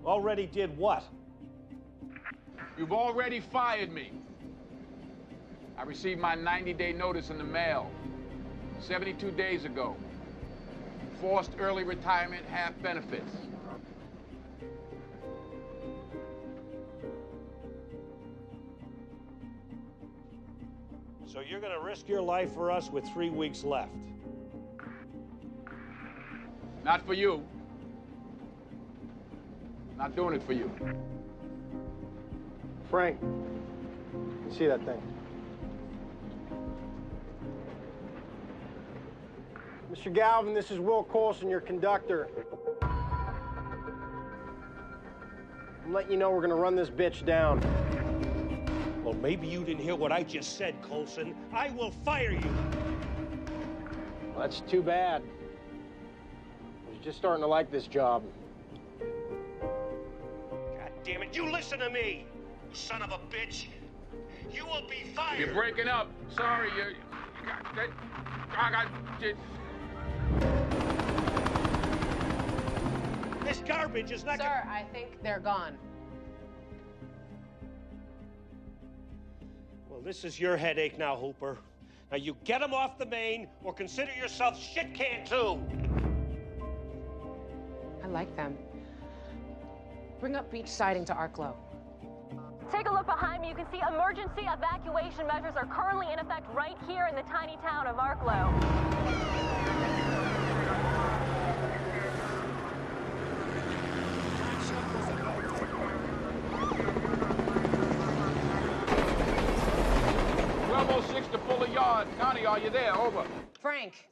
Already did what? You've already fired me. I received my 90-day notice in the mail 72 days ago. Forced early retirement, half benefits. So you're gonna risk your life for us with 3 weeks left? Not for you. Not doing it for you. Frank, you see that thing? Mr. Galvin, this is Will Coulson, your conductor. I'm letting you know we're gonna run this bitch down. Well, maybe you didn't hear what I just said, Coulson. I will fire you. Well, that's too bad. I was just starting to like this job. God damn it, you listen to me, son of a bitch. You will be fired. You're breaking up. Sorry, This garbage is not Sir, I think they're gone. Well, this is your headache now, Hooper. Now you get them off the main or consider yourself shit canned too. I like them. Bring up beach siding to Arklow. Take a look behind me. You can see emergency evacuation measures are currently in effect right here in the tiny town of Arklow. To pull a yard. Connie, are you there? Over. Frank,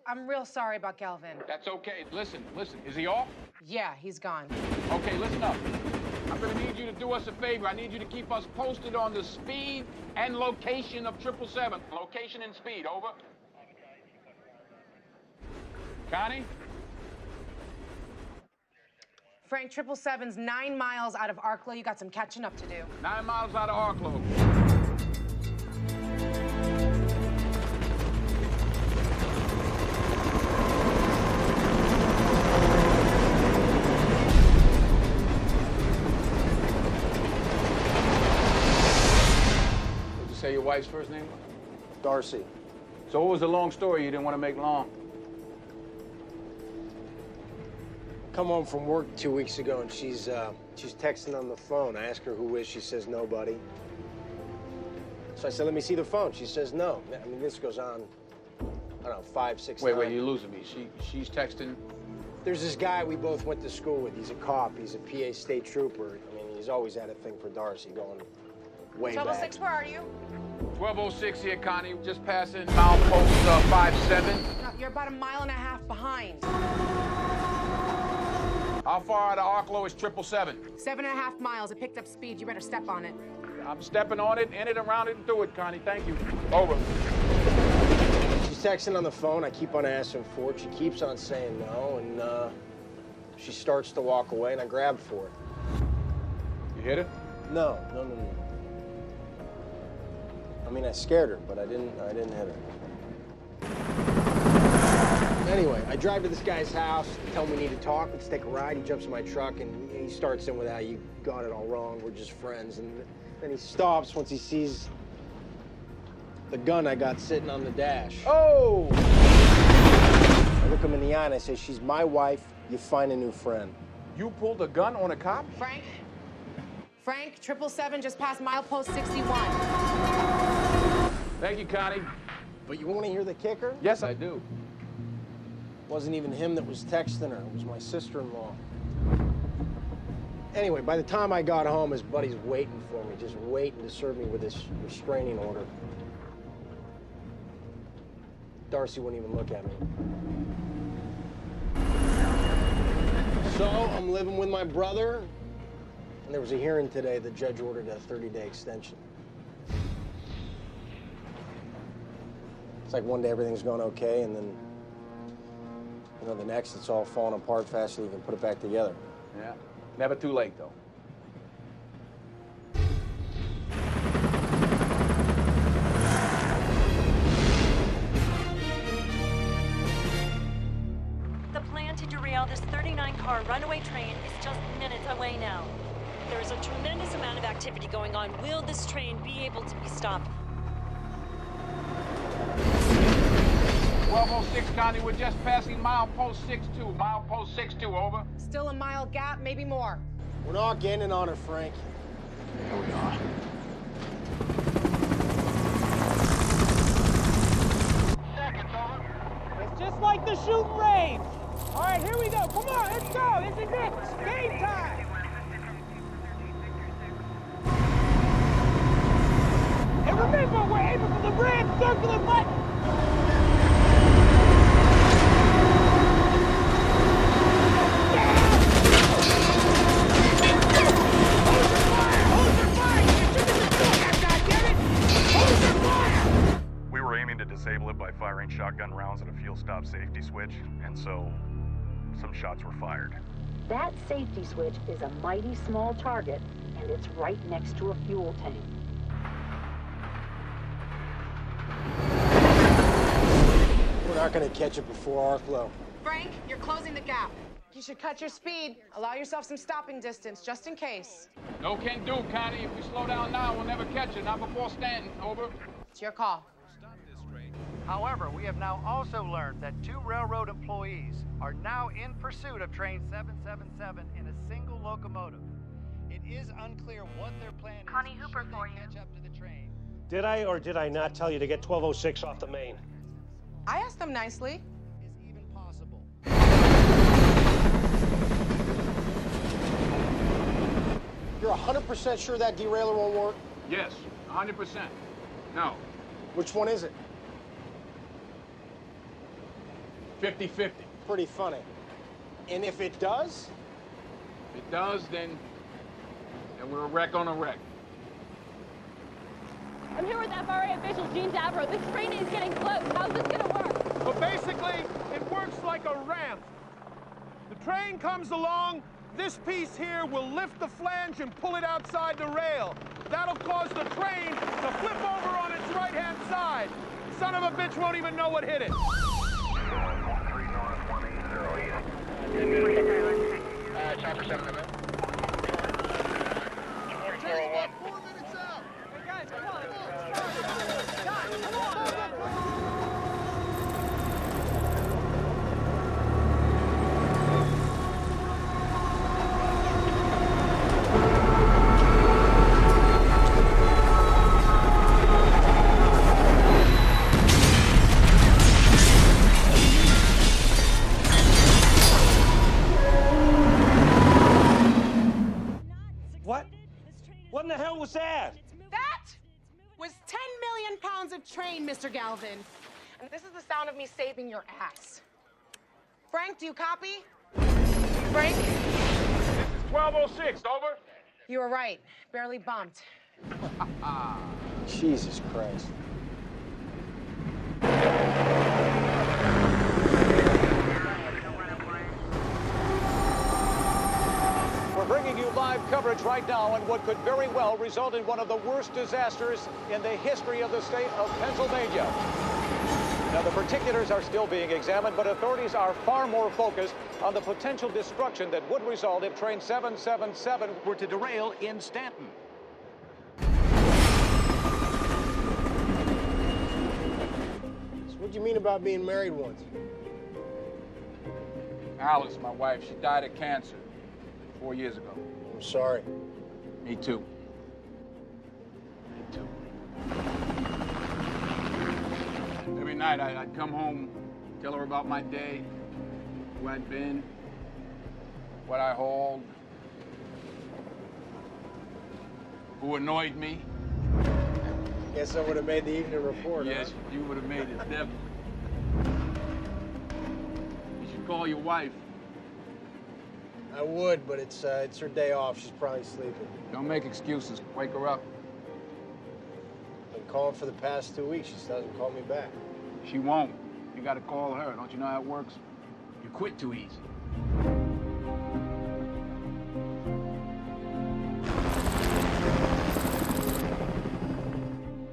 I'm real sorry about Galvin. That's okay. Listen. Is he off? Yeah, he's gone. Okay, listen up. I'm gonna need you to do us a favor. I need you to keep us posted on the speed and location of 777. Location and speed, over. Connie? Frank, 777's 9 miles out of Arklow. You got some catching up to do. 9 miles out of Arklow. Say your wife's first name? Darcy. So what was the long story you didn't want to make long? Come home from work 2 weeks ago and she's texting on the phone. I ask her who is, she says nobody. So I said, let me see the phone. She says no. I mean, this goes on, I don't know, 5, 6 times. Wait, you're losing me. She's texting? There's this guy we both went to school with. He's a cop. He's a PA state trooper. I mean, he's always had a thing for Darcy going way back. 1206, where are you? 1206 here, Connie. Just passing milepost 57. No, you're about 1.5 miles behind. How far out of Arklow is 777? 7.5 miles. It picked up speed. You better step on it. I'm stepping on it, in it, around it, and through it, Connie. Thank you. Over. She's texting on the phone. I keep on asking for it. She keeps on saying no, and she starts to walk away, and I grab for it. You hit her? No. I mean, I scared her, but I didn't hit her. Anyway, I drive to this guy's house, tell him we need to talk, let's take a ride. He jumps in my truck, and he starts in with, you got it all wrong, we're just friends. And then he stops once he sees the gun I got sitting on the dash. Oh! I look him in the eye and I say, she's my wife, you find a new friend. You pulled a gun on a cop? Frank, 777 just passed milepost 61. Thank you, Connie. But you want to hear the kicker? Yes, I do. It wasn't even him that was texting her. It was my sister-in-law. Anyway, by the time I got home, his buddy's waiting for me, just waiting to serve me with this restraining order. Darcy wouldn't even look at me. So, I'm living with my brother, and there was a hearing today. The judge ordered a 30-day extension. It's like one day everything's going okay, and then, the next it's all falling apart faster than you can put it back together. Yeah. Never too late, though. The plan to derail this 39-car runaway train is just minutes away now. There is a tremendous amount of activity going on. Will this train be able to be stopped? 1206, Connie, we're just passing milepost 62. Milepost 62, over. Still a mile gap, maybe more. We're not gaining on her, Frank. Here we are. Seconds, over. It's just like the shooting range. All right, here we go. Come on, let's go. This is it. Game time. And remember, we're aiming for the red circular button. We were aiming to disable it by firing shotgun rounds at a fuel stop safety switch, and so some shots were fired. That safety switch is a mighty small target, and it's right next to a fuel tank. We're not going to catch it before Arklow. Frank, you're closing the gap. You should cut your speed. Allow yourself some stopping distance, just in case. No can do, Connie. If we slow down now, we'll never catch it. Not before Stanton, over. It's your call. However, we have now also learned that 2 railroad employees are now in pursuit of train 777 in a single locomotive. It is unclear what their plan is. Connie Hooper for you. Catch up to the train. Did I or did I not tell you to get 1206 off the main? I asked them nicely. Is even possible. You're 100% sure that derailer won't work? Yes, 100%. No. Which one is it? 50-50. Pretty funny. And if it does? If it does, then we're a wreck on a wreck. I'm here with FRA official Gene Davro. This train is getting close. How's this gonna work? Well, basically, it works like a ramp. The train comes along, this piece here will lift the flange and pull it outside the rail. That'll cause the train to flip over on its right-hand side. Son of a bitch won't even know what hit it. Chopper 7 minutes. 4401. 4 minutes out. Hey guys, come on. Guys, come on. What in the hell was that? That was 10 million pounds of train, Mr. Galvin. And this is the sound of me saving your ass. Frank, do you copy? Frank? This is 1206, over. You were right. Barely bumped. Jesus Christ. We're bringing you live coverage right now on what could very well result in one of the worst disasters in the history of the state of Pennsylvania. Now, the particulars are still being examined, but authorities are far more focused on the potential destruction that would result if train 777 were to derail in Stanton. So what do you mean about being married once? Alice, my wife, she died of cancer 4 years ago. I'm sorry. Me too. Me too. Every night I'd come home, tell her about my day, who I'd been, what I hauled, who annoyed me. Guess I would have made the evening report. Yes, huh? you would have made it, definitely. You should call your wife. I would, but it's her day off. She's probably sleeping. Don't make excuses. Wake her up. Been calling for the past 2 weeks. She still hasn't called me back. She won't. You gotta call her. Don't you know how it works? You quit too easy.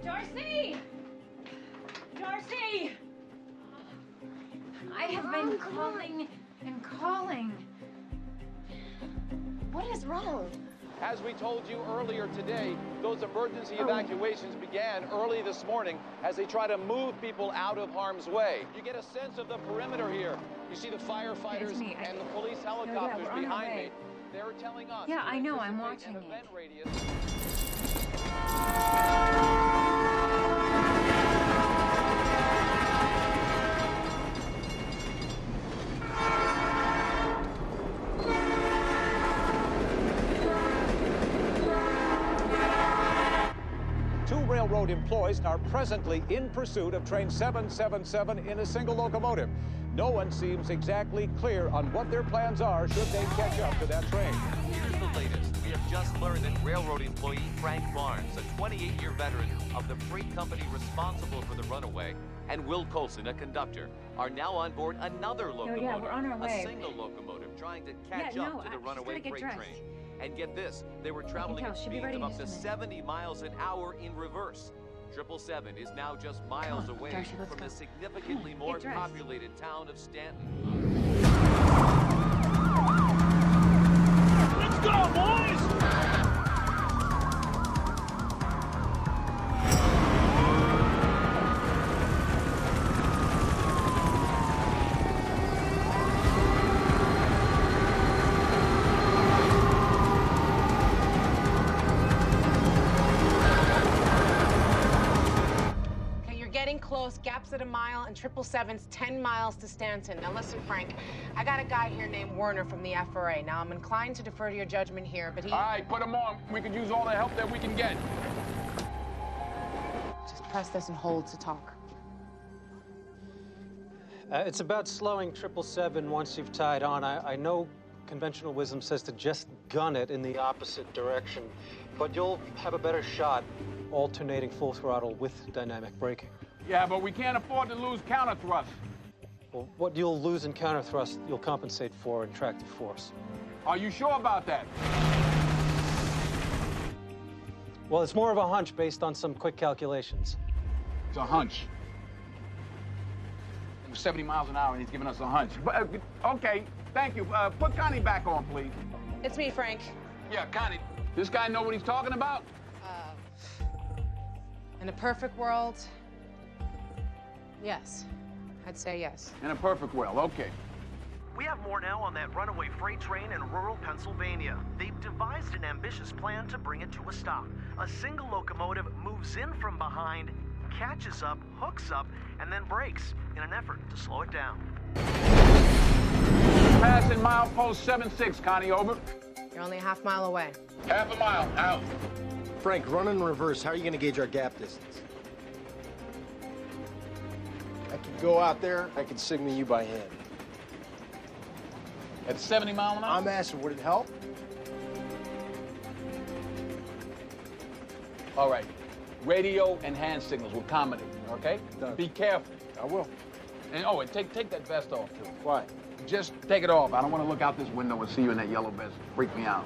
Darcy! Darcy! I have been calling and calling. What is wrong? As we told you earlier today, those emergency evacuations began early this morning as they try to move people out of harm's way. You get a sense of the perimeter here. You see the firefighters and the police helicopters behind me. They're telling us. Yeah, I know. I'm watching it. Event radius. Railroad employees are presently in pursuit of train 777 in a single locomotive. No one seems exactly clear on what their plans are should they catch up to that train. Here's the latest. We have just learned that railroad employee Frank Barnes, a 28-year veteran of the freight company responsible for the runaway, and Will Colson, a conductor, are now on board another locomotive, yeah, we're on our way. a single locomotive trying to catch up to the runaway freight train. And get this, they were traveling at speeds of up to 70 miles an hour in reverse. 777 is now just miles away from the significantly more populated town of Stanton. Let's go, boys! close, Gap's at a mile, and 777's 10 miles to Stanton. Now listen, Frank, I got a guy here named Werner from the FRA. Now, I'm inclined to defer to your judgment here, but he... All right, put him on. We could use all the help that we can get. Just press this and hold to talk. It's about slowing 777 once you've tied on. I know conventional wisdom says to just gun it in the opposite direction, but you'll have a better shot alternating full throttle with dynamic braking. Yeah, but we can't afford to lose counter thrust. Well, what you'll lose in counter thrust, you'll compensate for in tractive force. Are you sure about that? Well, it's more of a hunch based on some quick calculations. It's a hunch. 70 miles an hour, and he's giving us a hunch. But, okay, thank you. Put Connie back on, please. It's me, Frank. Yeah, Connie. This guy know what he's talking about? In a perfect world, yes. I'd say yes. In a perfect world, okay. We have more now on that runaway freight train in rural Pennsylvania. They've devised an ambitious plan to bring it to a stop. A single locomotive moves in from behind, catches up, hooks up, and then brakes in an effort to slow it down. Passing milepost 76, Connie, over. You're only a half mile away. Half a mile, out. Frank, run in reverse. How are you going to gauge our gap distance? I could go out there, I could signal you by hand. At 70 miles an hour? I'm asking, would it help? All right. Radio and hand signals will accommodate, okay? Done. Be careful. I will. And, oh, and take that vest off, too. Why? Just take it off. I don't want to look out this window and see you in that yellow vest. Freak me out.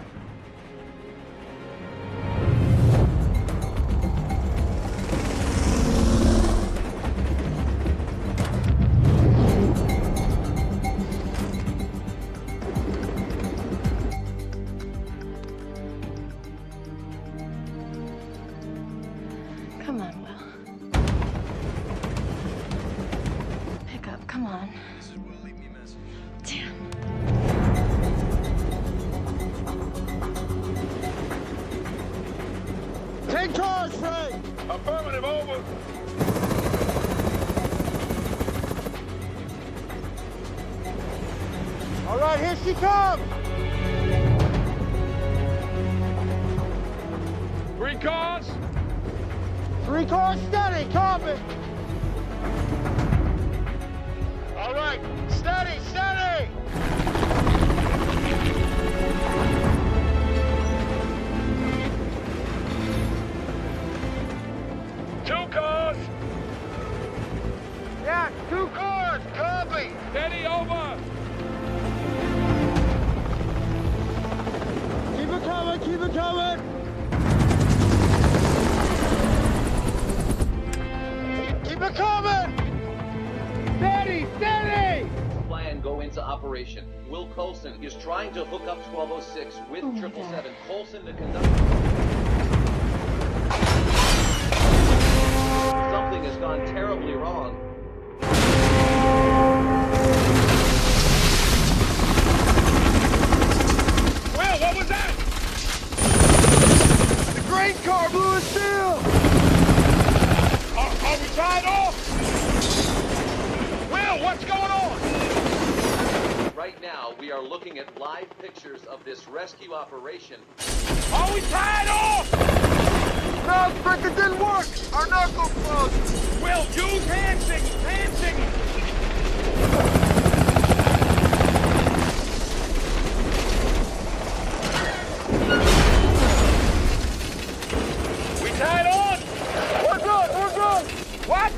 Come on, Will. Pick up, come on. This is Will, leave me a message. Damn. Take charge, Frank! Affirmative, over. All right, here she comes! 3 cars. 3 cars steady, copy! All right, steady, steady! Two cars. Yeah, 2 cars, copy! Steady, over. Keep it coming, keep it coming! Keep it coming! Steady, steady! Plan go into operation. Will Coulson is trying to hook up 1206 with 777. Coulson, the conductor. Something has gone terribly wrong. Will, what was that? The grain car blew us down! Are we tied off? Will, what's going on? Right now, we are looking at live pictures of this rescue operation. Are we tied off? No, Frank, it didn't work! Our knuckles closed! Will, use hand signals, hand signals. We tied on? We're good, we're good! What?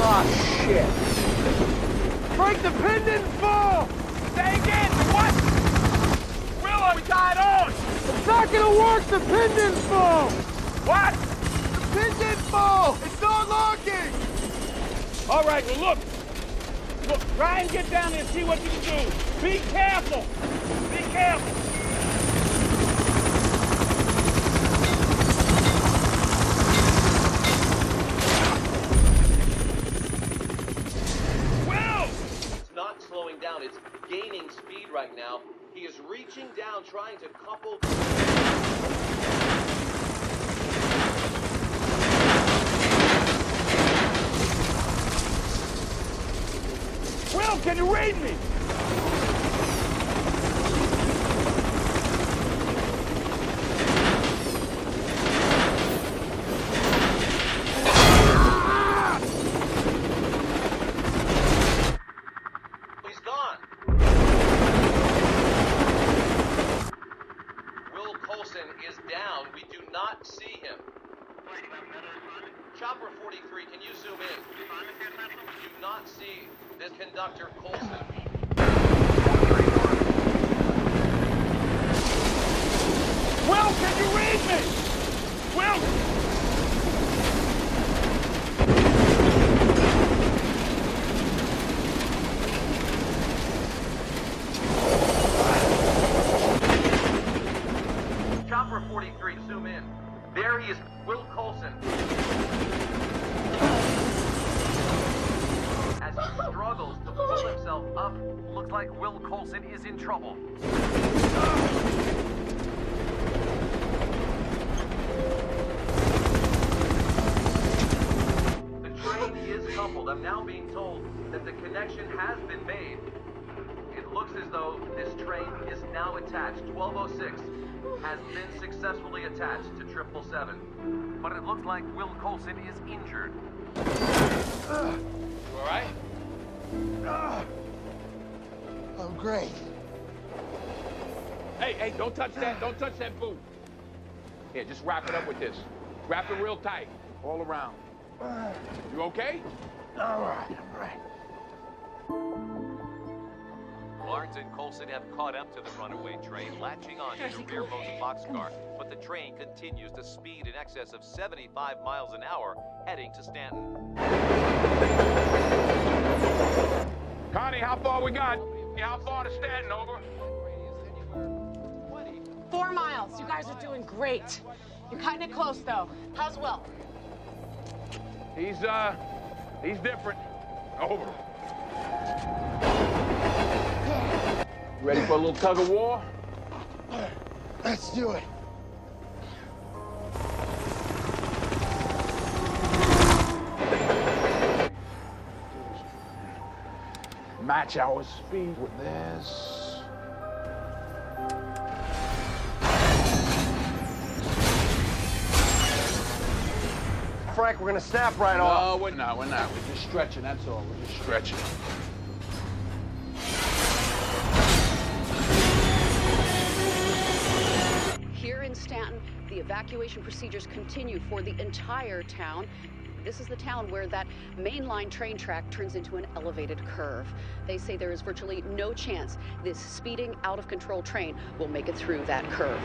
Ah, shit! Frank, the pin didn't fall! Say again, what? Will, are we tied on? It's not gonna work! The pin didn't fall! What? The pin didn't fall! It's not locking! All right, well, look, try and get down there and see what you can do. Be careful. Be careful. It's not slowing down. It's gaining speed right now. He is reaching down, trying to couple... Will, can you read me? He's gone. Will Coulson is down. We do not see him. Chopper 43, can you zoom in? Do not see this conductor Coulson. Will, can you read me? Will! Chopper 43, zoom in. There he is, Will Coulson. As he struggles to pull himself up, looks like Will Coulson is in trouble. The train is coupled. I'm now being told that the connection has been made. It looks as though this train is now attached. 1206 has been successfully attached to 777. But it looks like Will Coulson is injured. You all right? Oh, great. Hey, don't touch that. Don't touch that boot. Here, just wrap it up with this. Wrap it real tight, all around. You okay? All right, all right. Barnes and Coulson have caught up to the runaway train, latching onto the rearmost boxcar, but the train continues to speed in excess of 75 miles an hour, heading to Stanton. Connie, how far we got? How far to Stanton, over? 4 miles. You guys are doing great. You're cutting it close, though. How's Will? He's different. Over. Ready for a little tug of war? Let's do it. Match our speed with this. Frank, we're gonna snap right off. No, we're not. We're just stretching, that's all. We're just stretching. Here in Stanton, the evacuation procedures continue for the entire town. This is the town where that mainline train track turns into an elevated curve. They say there is virtually no chance this speeding, out-of-control train will make it through that curve.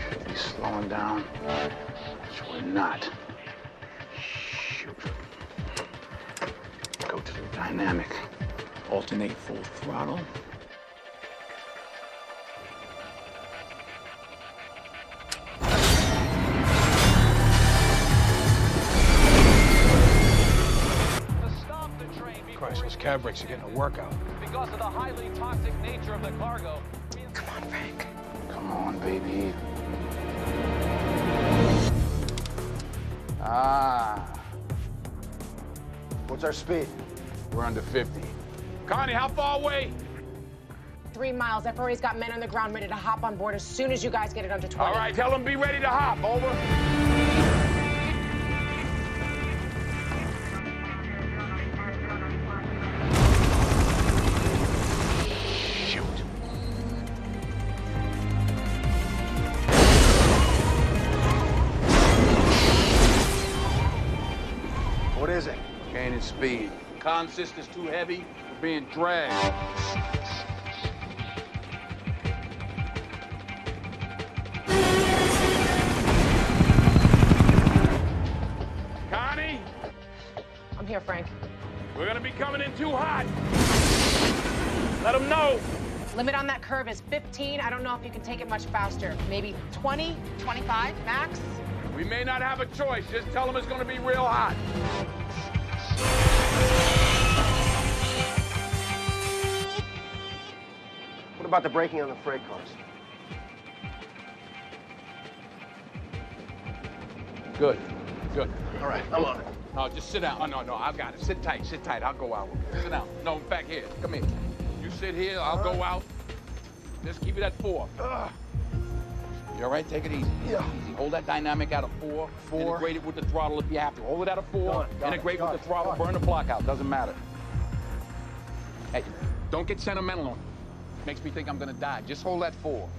Should be slowing down, which we're not. Shoot. Go to the dynamic. Alternate full throttle. Christ, those cab brakes are getting a workout. Because of the highly toxic nature of the cargo. Come on, Frank. Come on, baby. What's our speed? We're under 50. Connie, how far away? 3 miles. FRA's got men on the ground ready to hop on board as soon as you guys get it under 20. All right, tell them be ready to hop. Over. What is it? Gaining speed. Consist is too heavy. We're being dragged. Connie? I'm here, Frank. We're gonna be coming in too hot. Let them know. Limit on that curve is 15. I don't know if you can take it much faster. Maybe 20, 25 max? We may not have a choice. Just tell them it's gonna be real hot. about the braking on the freight cars? Good. Good. All right, I'm on it. No, just sit down. Oh, no, I got it. Sit tight, sit tight. I'll go out. Sit down. No, back here. Come here. You sit here, I'll go out. Just keep it at 4. You all right? Take it easy. Yeah. Easy. Hold that dynamic out of 4. 4. Integrate it with the throttle if you have to. Hold it out of 4. Got Integrate with the throttle. Burn the block out. Doesn't matter. Hey, don't get sentimental on me. Makes me think I'm gonna die. Just hold that 4.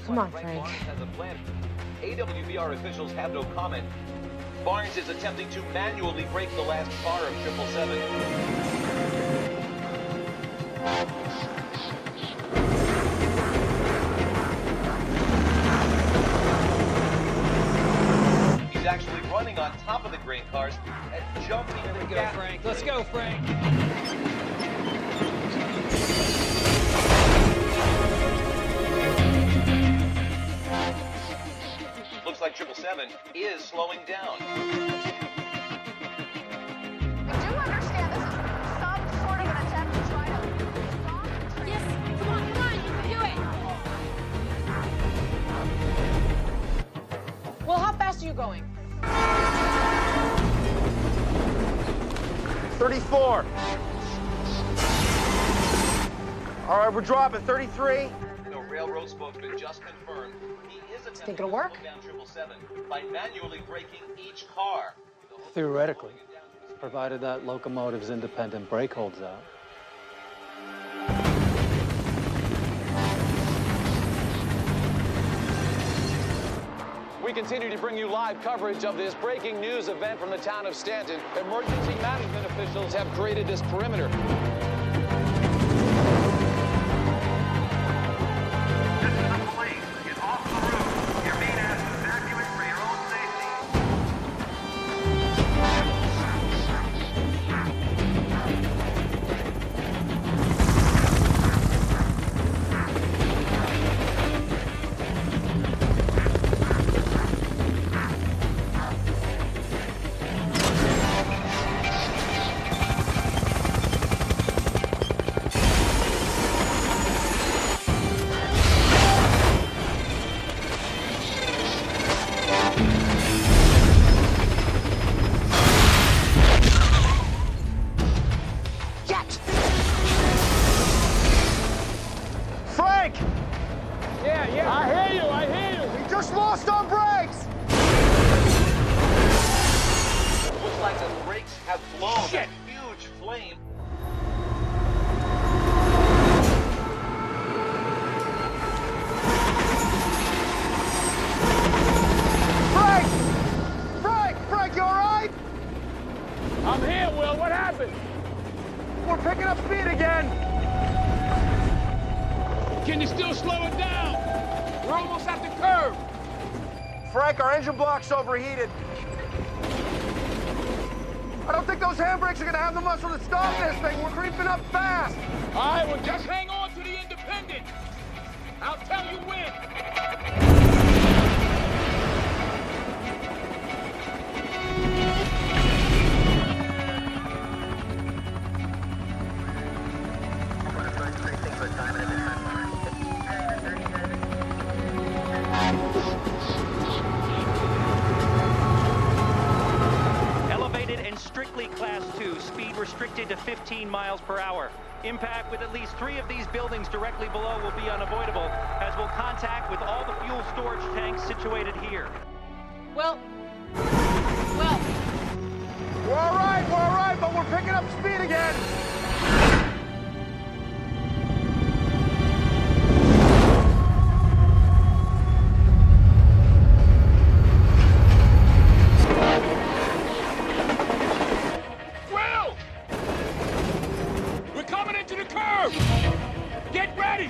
Come on, Frank. AWBR officials have no comment. Barnes is attempting to manually brake the last car of 777. He's actually running on top of the grain cars and jumping in the gap. Frank. Let's go, Frank. Looks like 777 is slowing down. I do understand this is some sort of an attempt to try to stop the train. Yes, come on, you can do it. Well, how fast are you going? 34. All right, we're dropping 33. The railroad spokesman just confirmed he is attempting Think it'll work? to slow down 777 by manually braking each car. Theoretically, provided that locomotive's independent brake holds out. We continue to bring you live coverage of this breaking news event from the town of Stanton. Emergency management officials have created this perimeter. Can you still slow it down? We're almost at the curve. Frank, our engine block's overheated. I don't think those handbrakes are gonna have the muscle to stop this thing. We're creeping up fast. All right, well, just hang on to the independent. I'll tell you when. Elevated and strictly Class 2, speed restricted to 15 miles per hour. Impact with at least 3 of these buildings directly below will be unavoidable, as will contact with all the fuel storage tanks situated here. Well. We're all right, but we're picking up speed again. Get ready!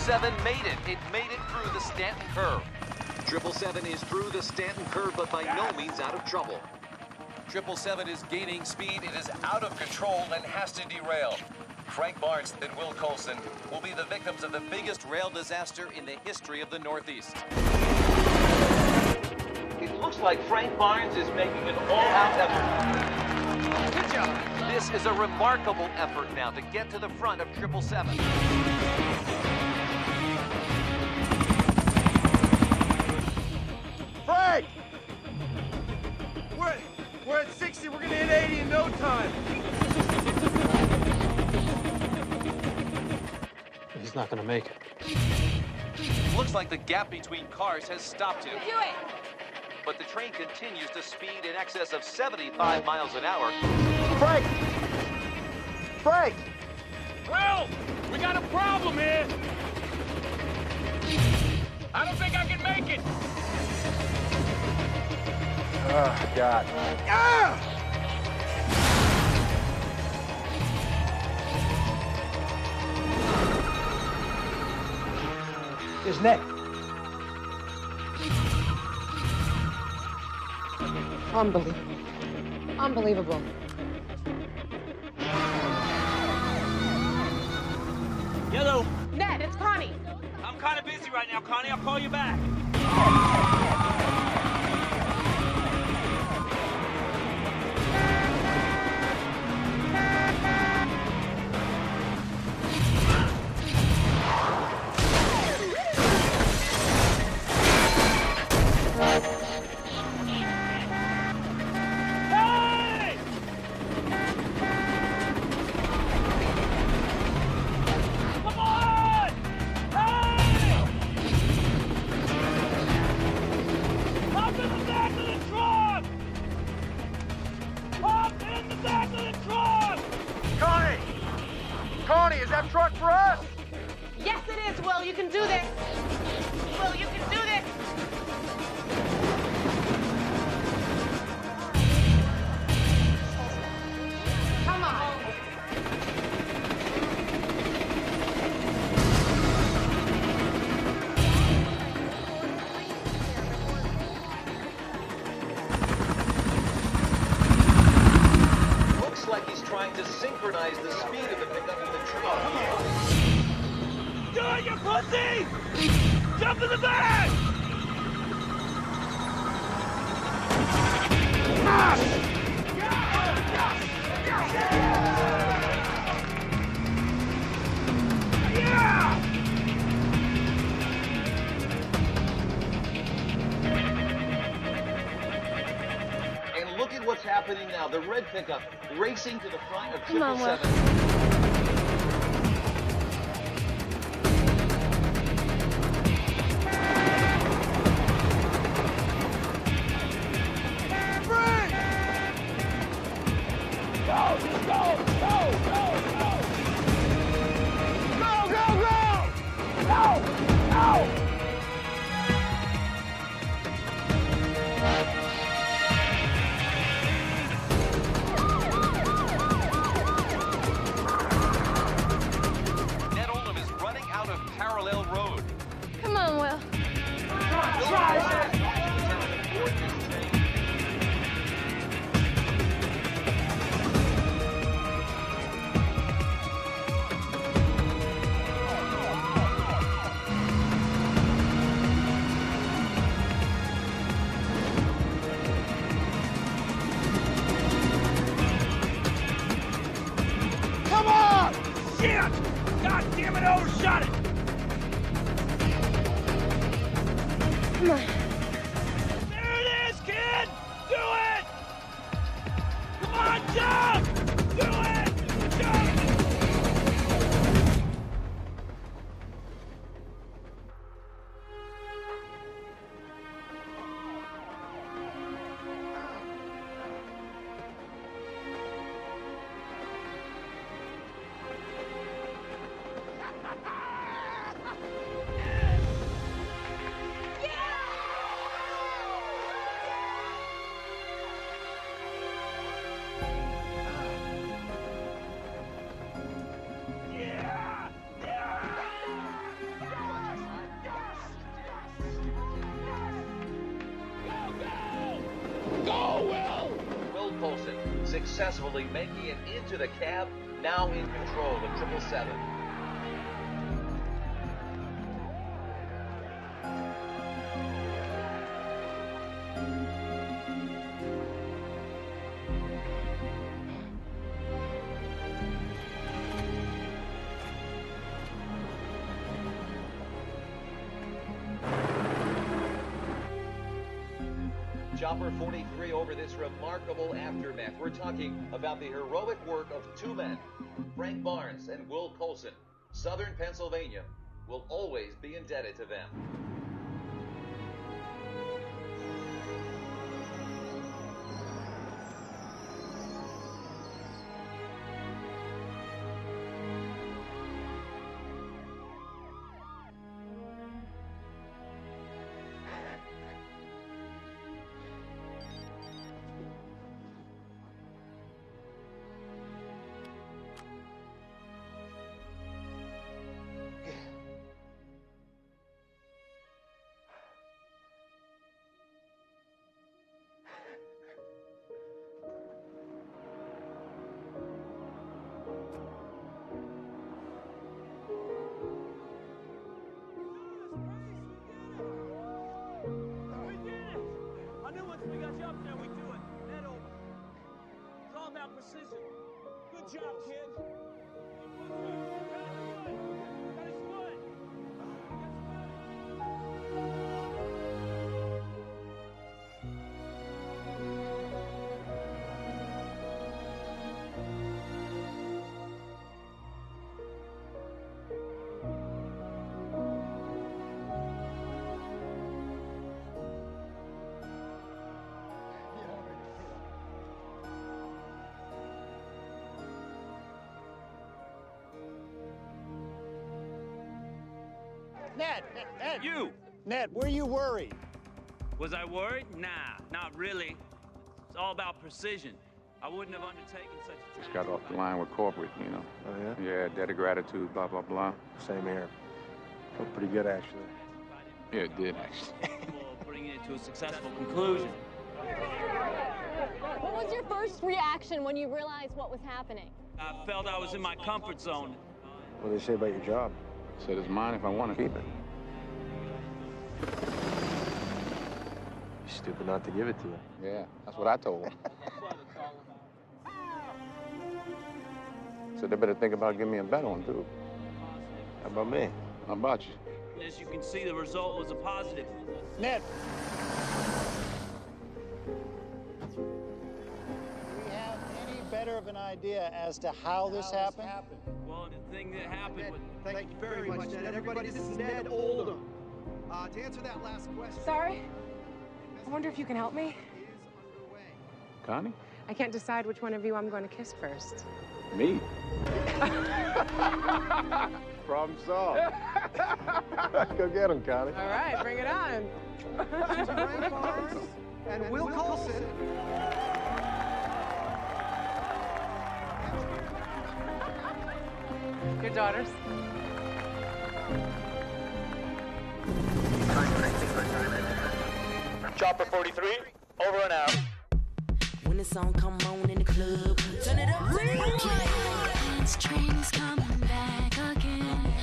777 made it. It made it through the Stanton curve. 777 is through the Stanton curve, but by no means out of trouble. 777 is gaining speed. It is out of control and has to derail. Frank Barnes and Will Colson will be the victims of the biggest rail disaster in the history of the Northeast. It looks like Frank Barnes is making an all-out effort. Good job. This is a remarkable effort now to get to the front of 777. Frank! We're at 60. We're gonna hit 80 in no time. He's not gonna make it. Looks like the gap between cars has stopped him. Do it! But the train continues to speed in excess of 75 miles an hour. Frank! Frank! Will! We got a problem here! I don't think I can make it! Oh, God. Ah! His neck. Unbelievable. Unbelievable. Yellow. Ned, it's Connie. I'm kind of busy right now, Connie. I'll call you back. Connie, is that truck for us? Yes, it is, Will. You can do this. Will, you can do this. Come on. Looks like he's trying to synchronize the speed of the pickup and the train. Come on. Do it, you pussy! Jump in the back! And look at what's happening now. The red pickup racing to the front of Come on, Will. 777. Ned Oldham is running out of parallel road. Come on, Will. Come on! Shit! God damn it, I overshot it! Come on. There it is, kid! Do it! Come on, jump! Do it! Jump! Go, Will! Will Coulson successfully making it into the cab, now in control of 777. Chopper 43 over this remarkable aftermath. We're talking about the heroic work of two men, Frank Barnes and Will Coulson. Southern Pennsylvania will always be indebted to them. Precision. Good job, kid. Ned! You! Ned, were you worried? Was I worried? Nah, not really. It's all about precision. I wouldn't have undertaken such a task. Just got off the line with corporate, you know. Oh, yeah? Yeah, debt of gratitude, blah, blah, blah. Same here. Felt pretty good, actually. Yeah, it did, actually. Bringing it to a successful conclusion. What was your first reaction when you realized what was happening? I felt I was in my comfort zone. What do they say about your job? Said it's mine if I want to keep it. You're stupid not to give it to you. Yeah, that's what I told them. So they better think about giving me a better one, too. How about me? How about you? As you can see, the result was a positive. Ned! Better of an idea as to how this happened? Well, the thing that happened Ned, was... thank you very much, Ned. Everybody, this is Ned Oldham. To answer that last question... Sorry? I wonder if you can help me? Connie? I can't decide which one of you I'm going to kiss first. Me? Problem solved. Go get him, Connie. All right, bring it on. Frank Barnes and Will Coulson. Your daughters. Chopper 43, over and out. When the song come on in the club, turn it up. This train is coming back again.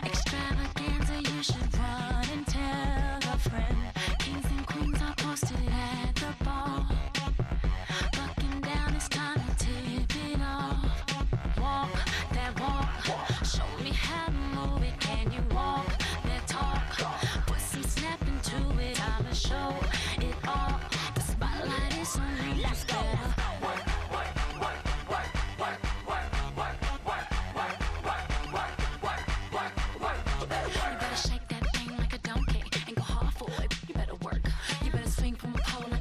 Extravaganza, you should run and tell a friend. Kings and queens are posted at the ball. Bucking down, it's time to tip it off. Walk that walk, show me how to move it. Can you walk that talk? Put some snap into it, I'ma show it all. The spotlight is on you, just better work. You better shake that thing like a donkey and go hard for it. You better work. You better swing from a pole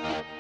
Bye.